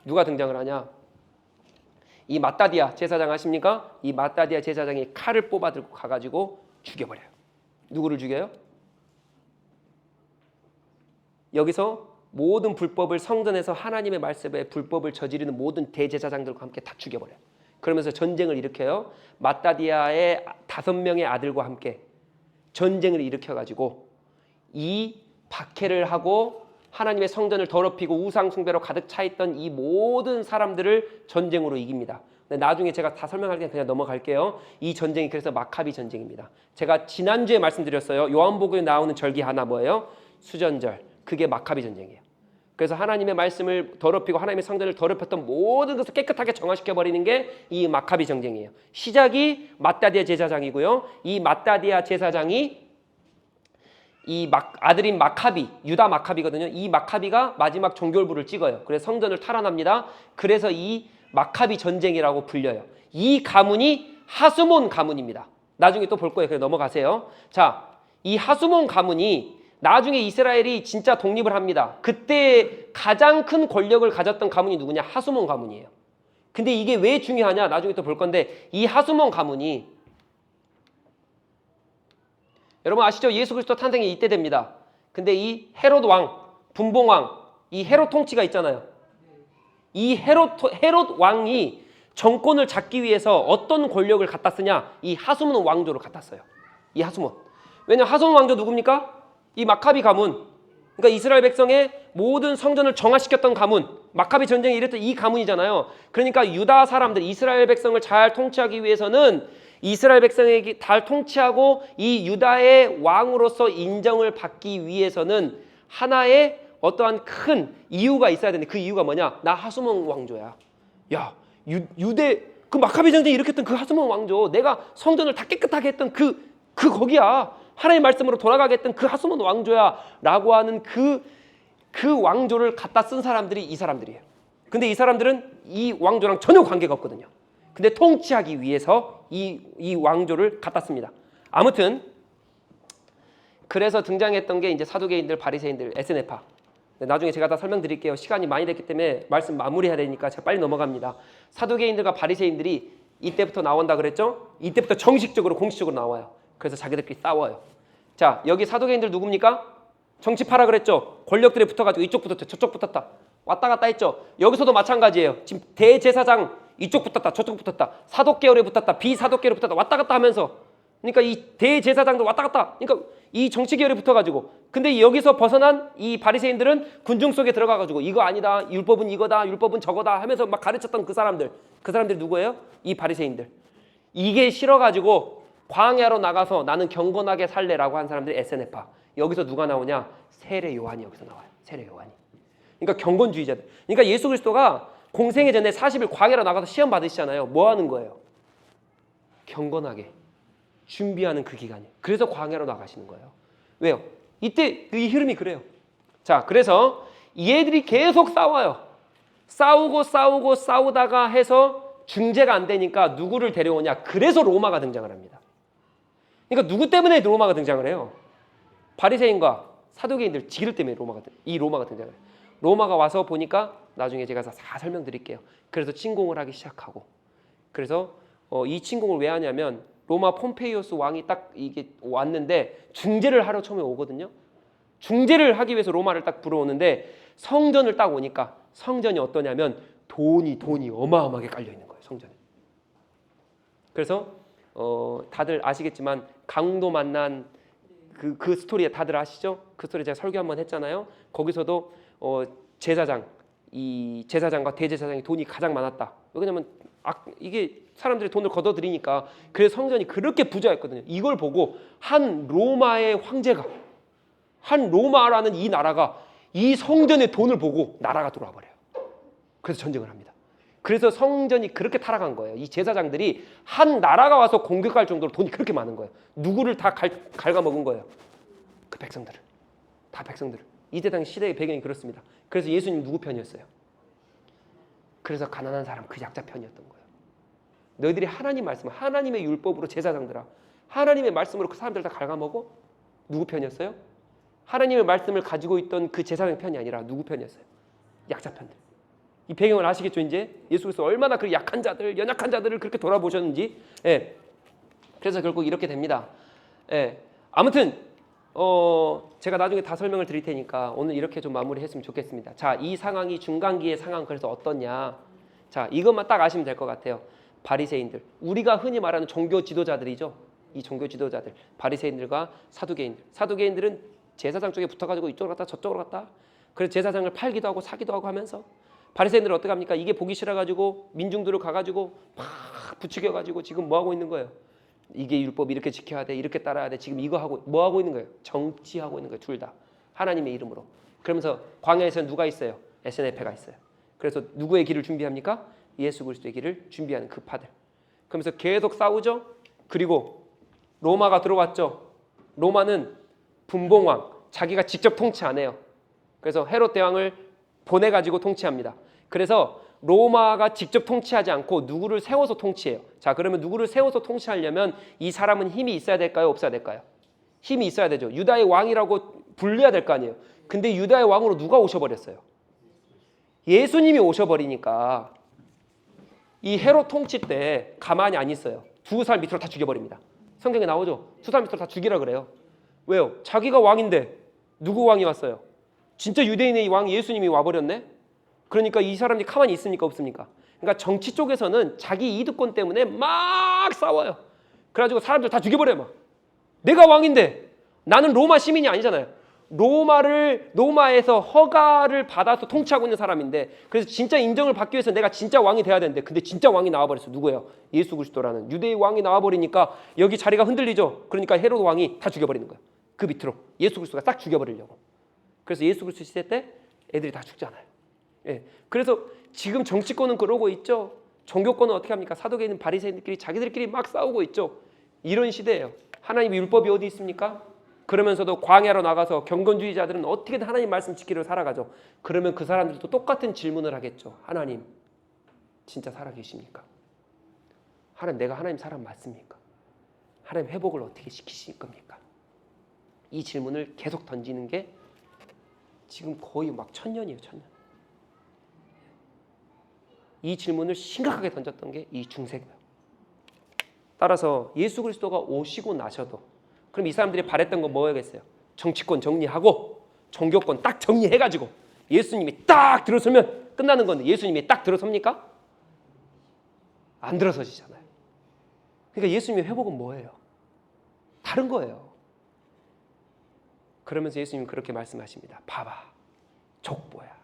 A: 누가 등장을 하냐? 이 마따디아 제사장 아십니까? 이 마따디아 제사장이 칼을 뽑아 들고 가가지고 죽여버려요. 누구를 죽여요? 여기서 모든 불법을 성전에서 하나님의 말씀에 불법을 저지르는 모든 대제사장들과 함께 다 죽여버려요. 그러면서 전쟁을 일으켜요. 마따디아의 5명의 아들과 함께 전쟁을 일으켜가지고 이 박해를 하고 하나님의 성전을 더럽히고 우상 숭배로 가득 차 있던 이 모든 사람들을 전쟁으로 이깁니다. 나중에 제가 다 설명할 때 그냥 넘어갈게요. 이 전쟁이 그래서 마카비 전쟁입니다. 제가 지난주에 말씀드렸어요. 요한복음에 나오는 절기 하나 뭐예요? 수전절. 그게 마카비 전쟁이에요. 그래서 하나님의 말씀을 더럽히고 하나님의 성전을 더럽혔던 모든 것을 깨끗하게 정화시켜버리는 게 이 마카비 전쟁이에요. 시작이 마따디아 제사장이고요. 이 마따디아 제사장이 아들인 마카비, 유다 마카비거든요. 이 마카비가 마지막 종결부를 찍어요. 그래서 성전을 탈환합니다. 그래서 이 마카비 전쟁이라고 불려요. 이 가문이 하수몬 가문입니다. 나중에 또 볼 거예요. 그래서 넘어가세요. 자, 이 하수몬 가문이 나중에 이스라엘이 진짜 독립을 합니다. 그때 가장 큰 권력을 가졌던 가문이 누구냐? 하수몬 가문이에요. 근데 이게 왜 중요하냐? 나중에 또 볼 건데 이 하수몬 가문이 여러분 아시죠? 예수 그리스도 탄생이 이때 됩니다. 근데 이 헤롯 왕, 분봉 왕, 이 헤롯 통치가 있잖아요. 이 헤롯 왕이 정권을 잡기 위해서 어떤 권력을 갖다 쓰냐? 이 하수몬 왕조를 갖다 써요. 이 하수몬. 왜냐면 하수몬 왕조 누굽니까? 이 마카비 가문. 그러니까 이스라엘 백성의 모든 성전을 정화시켰던 가문. 마카비 전쟁이 이랬던 이 가문이잖아요. 그러니까 유다 사람들, 이스라엘 백성을 잘 통치하기 위해서는 이스라엘 백성에게 잘 통치하고 이 유다의 왕으로서 인정을 받기 위해서는 하나의 어떠한 큰 이유가 있어야 되는데 그 이유가 뭐냐? 나 하수몬 왕조야. 야, 유대 그 마카비 전쟁 일으켰던 그 하수몬 왕조, 내가 성전을 다 깨끗하게 했던 그 거기야. 하나님의 말씀으로 돌아가게 했던 그 하수몬 왕조야 라고 하는 그 왕조를 갖다 쓴 사람들이 이 사람들이에요. 근데 이 사람들은 이 왕조랑 전혀 관계가 없거든요. 근데 통치하기 위해서 이 왕조를 갖다 씁니다. 아무튼 그래서 등장했던 게 이제 사두개인들, 바리새인들, 에스네파. 나중에 제가 다 설명드릴게요. 시간이 많이 됐기 때문에 말씀 마무리해야 되니까 제가 빨리 넘어갑니다. 사두개인들과 바리새인들이 이때부터 나온다 그랬죠? 이때부터 정식적으로 공식적으로 나와요. 그래서 자기들끼리 싸워요. 자, 여기 사두개인들 누굽니까? 정치파라 그랬죠? 권력들이 붙어가지고 이쪽 붙었죠. 저쪽 붙었다. 왔다 갔다 했죠. 여기서도 마찬가지예요. 지금 대제사장 이쪽 붙었다. 저쪽 붙었다. 사독계열에 붙었다. 비사독계열에 붙었다. 왔다 갔다 하면서 그러니까 이 대제사장도 왔다 갔다. 그러니까 이 정치계열에 붙어가지고 근데 여기서 벗어난 이 바리새인들은 군중 속에 들어가가지고 이거 아니다. 율법은 이거다. 율법은 저거다 하면서 막 가르쳤던 그 사람들이 누구예요? 이 바리새인들. 이게 싫어가지고 광야로 나가서 나는 경건하게 살래라고 한 사람들이 에스네파. 여기서 누가 나오냐? 세례 요한이 여기서 나와요. 세례 요한이. 그러니까 경건주의자들. 그러니까 예수 그리스도가 공생애 전에 40일 광야로 나가서 시험 받으시잖아요. 뭐 하는 거예요? 경건하게 준비하는 그 기간이에요. 그래서 광야로 나가시는 거예요. 왜요? 이때 이 흐름이 그래요. 자, 그래서 얘들이 계속 싸워요. 싸우다가 해서 중재가 안 되니까 누구를 데려오냐? 그래서 로마가 등장을 합니다. 그러니까 누구 때문에 로마가 등장을 해요? 바리새인과 사두개인들 지킬 때문에 로마가 등장을 해요. 로마가 와서 보니까 나중에 제가 다 설명드릴게요. 그래서 침공을 하기 시작하고 그래서 이 침공을 왜 하냐면 로마 폼페이오스 왕이 딱 이게 왔는데 중재를 하러 처음에 오거든요. 중재를 하기 위해서 로마를 딱 불어오는데 성전을 딱 오니까 성전이 어떠냐면 돈이 어마어마하게 깔려 있는 거예요. 성전에. 그래서 다들 아시겠지만 강도 만난 그 스토리에 다들 아시죠? 그 스토리 제가 설교 한번 했잖아요. 거기서도 제사장과 대제사장이 돈이 가장 많았다. 왜냐면 이게 사람들이 돈을 걷어들이니까. 그래서 성전이 그렇게 부자였거든요. 이걸 보고 한 로마의 황제가, 한 로마라는 이 나라가 이 성전의 돈을 보고 나라가 돌아와 버려요. 그래서 전쟁을 합니다. 그래서 성전이 그렇게 타락한 거예요. 이 제사장들이 한 나라가 와서 공격할 정도로 돈이 그렇게 많은 거예요. 누구를 다 갉아먹은 거예요? 그 백성들을. 다 백성들을. 이때 당시 시대의 배경이 그렇습니다. 그래서 예수님 누구 편이었어요? 그래서 가난한 사람, 그 약자 편이었던 거예요. 너희들이 하나님 말씀, 하나님의 율법으로 제사장들아, 하나님의 말씀으로 그 사람들 다 갉아먹어? 누구 편이었어요? 하나님의 말씀을 가지고 있던 그 제사장 편이 아니라 누구 편이었어요? 약자 편들. 이 배경을 아시겠죠? 이제 예수 그리스도 얼마나 그 약한 자들, 연약한 자들을 그렇게 돌아보셨는지. 예. 그래서 결국 이렇게 됩니다. 예. 아무튼 제가 나중에 다 설명을 드릴 테니까 오늘 이렇게 좀 마무리했으면 좋겠습니다. 자, 이 상황이 중간기의 상황 그래서 어떻냐? 자, 이것만 딱 아시면 될 것 같아요. 바리새인들, 우리가 흔히 말하는 종교 지도자들이죠. 이 종교 지도자들, 바리새인들과 사두개인들. 사두개인들은 제사장 쪽에 붙어가지고 이쪽으로 갔다 저쪽으로 갔다. 그래서 제사장을 팔기도 하고 사기도 하고 하면서 바리새인들은 어떻게 합니까? 이게 보기 싫어가지고 민중들을 가가지고 막 부추겨가지고 지금 뭐 하고 있는 거예요? 이게 율법 이렇게 지켜야 돼, 이렇게 따라야 돼. 지금 이거 하고 뭐 하고 있는 거예요? 정치하고 있는 거예요. 둘 다 하나님의 이름으로. 그러면서 광야에서 누가 있어요? 에스네페가 있어요. 그래서 누구의 길을 준비합니까? 예수 그리스도의 길을 준비하는 그 파들. 그러면서 계속 싸우죠. 그리고 로마가 들어왔죠. 로마는 분봉왕, 자기가 직접 통치 안 해요. 그래서 헤롯 대왕을 보내가지고 통치합니다. 그래서 로마가 직접 통치하지 않고 누구를 세워서 통치해요. 자, 그러면 누구를 세워서 통치하려면 이 사람은 힘이 있어야 될까요? 없어야 될까요? 힘이 있어야 되죠. 유다의 왕이라고 불려야 될 거 아니에요. 근데 유다의 왕으로 누가 오셔버렸어요? 예수님이 오셔버리니까 이 헤롯 통치 때 가만히 안 있어요. 2살 밑으로 다 죽여버립니다. 성경에 나오죠. 2살 밑으로 다 죽이라 그래요. 왜요? 자기가 왕인데 누구 왕이 왔어요? 진짜 유대인의 왕 예수님이 와버렸네? 그러니까 이 사람들이 가만히 있습니까? 없습니까? 그러니까 정치 쪽에서는 자기 이득권 때문에 막 싸워요. 그래가지고 사람들 다 죽여버려요. 막. 내가 왕인데 나는 로마 시민이 아니잖아요. 로마에서 허가를 받아서 통치하고 있는 사람인데 그래서 진짜 인정을 받기 위해서 내가 진짜 왕이 돼야 되는데 근데 진짜 왕이 나와버렸어. 누구예요? 예수 그리스도라는 유대의 왕이 나와버리니까 여기 자리가 흔들리죠. 그러니까 헤롯 왕이 다 죽여버리는 거예요. 그 밑으로 예수 그리스도가 딱 죽여버리려고. 그래서 예수 그리스도 시대 때 애들이 다 죽잖아요. 예. 그래서 지금 정치권은 그러고 있죠. 종교권은 어떻게 합니까? 사도계에 있는 바리새인들끼리 자기들끼리 막 싸우고 있죠. 이런 시대예요. 하나님의 율법이 어디 있습니까? 그러면서도 광야로 나가서 경건주의자들은 어떻게든 하나님 말씀 지키려 살아가죠. 그러면 그 사람들도 똑같은 질문을 하겠죠. 하나님 진짜 살아계십니까? 하나님 내가 하나님 사람 맞습니까? 하나님 회복을 어떻게 시키실 겁니까? 이 질문을 계속 던지는 게 지금 거의 막 1000년이에요. 1000년. 이 질문을 심각하게 던졌던 게 이 중세교예요. 따라서 예수 그리스도가 오시고 나셔도 그럼 이 사람들이 바랬던 건 뭐였겠어요? 정치권 정리하고 종교권 딱 정리해가지고 예수님이 딱 들어서면 끝나는 건데 예수님이 딱 들어섭니까? 안 들어서시잖아요. 그러니까 예수님의 회복은 뭐예요? 다른 거예요. 그러면서 예수님은 그렇게 말씀하십니다. 봐봐, 족보야.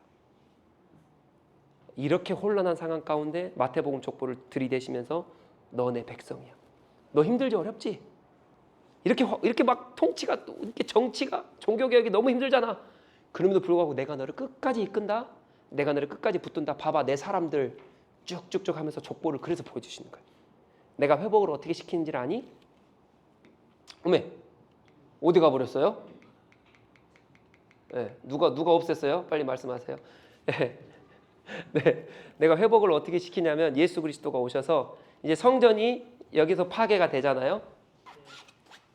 A: 이렇게 혼란한 상황 가운데 마태복음 족보를 들이대시면서 너 내 백성이야. 너 힘들지 어렵지? 이렇게 막 통치가 이렇게 정치가 종교개혁이 너무 힘들잖아. 그럼에도 불구하고 내가 너를 끝까지 이끈다. 내가 너를 끝까지 붙든다. 봐봐 내 사람들 쭉쭉쭉 하면서 족보를 그래서 보여주시는 거예요. 내가 회복을 어떻게 시키는지를 아니? 어메 어디 가버렸어요? 네, 누가 없앴어요? 빨리 말씀하세요. 네. 네, 내가 회복을 어떻게 시키냐면 예수 그리스도가 오셔서 이제 성전이 여기서 파괴가 되잖아요.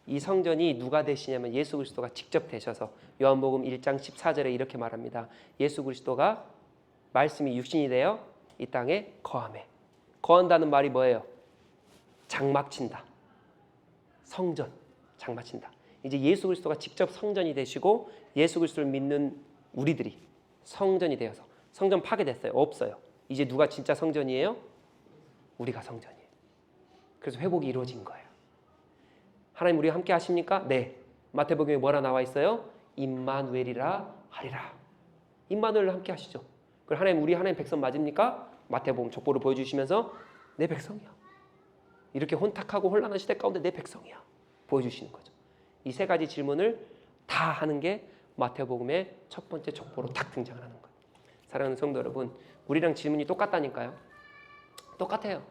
A: 이 성전이 누가 되시냐면 예수 그리스도가 직접 되셔서 요한복음 1장 14절에 이렇게 말합니다. 예수 그리스도가 말씀이 육신이 되어 이 땅에 거하매. 거한다는 말이 뭐예요? 장막친다. 성전, 장막친다. 이제 예수 그리스도가 직접 성전이 되시고 예수 그리스도를 믿는 우리들이 성전이 되어서 성전 파괴됐어요. 없어요. 이제 누가 진짜 성전이에요? 우리가 성전이에요. 그래서 회복이 이루어진 거예요. 하나님 우리와 함께 하십니까? 네. 마태복음에 뭐라 나와 있어요? 임마누엘이라 하리라. 임마누엘과 함께 하시죠. 그럼 하나님 우리 하나님 백성 맞습니까? 마태복음 족보를 보여주시면서 내 백성이야. 이렇게 혼탁하고 혼란한 시대 가운데 내 백성이야. 보여주시는 거죠. 이 세 가지 질문을 다 하는 게 마태복음의 첫 번째 족보로 딱 등장을 하는 거예요. 사랑하는 성도 여러분, 우리랑 질문이 똑같다니까요. 똑같아요.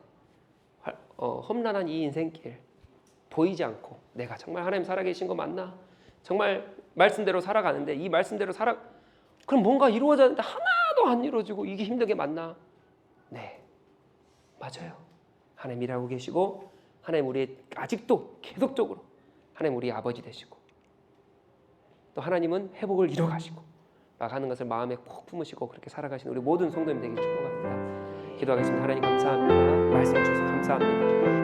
A: 험난한 이 인생길 보이지 않고 내가 정말 하나님 살아계신 거 맞나? 정말 말씀대로 살아가는데 이 말씀대로 그럼 뭔가 이루어져야 하는데 하나도 안 이루어지고 이게 힘든 게 맞나? 네, 맞아요. 하나님 일하고 계시고 하나님 우리 아직도 계속적으로 하나님 우리 아버지 되시고 또 하나님은 회복을 이뤄가시고 나가는 것을 마음에 꼭 품으시고 그렇게 살아가시는 우리 모든 성도님 되길 축복합니다. 기도하겠습니다. 하나님 감사합니다. 말씀 주셔서 감사합니다.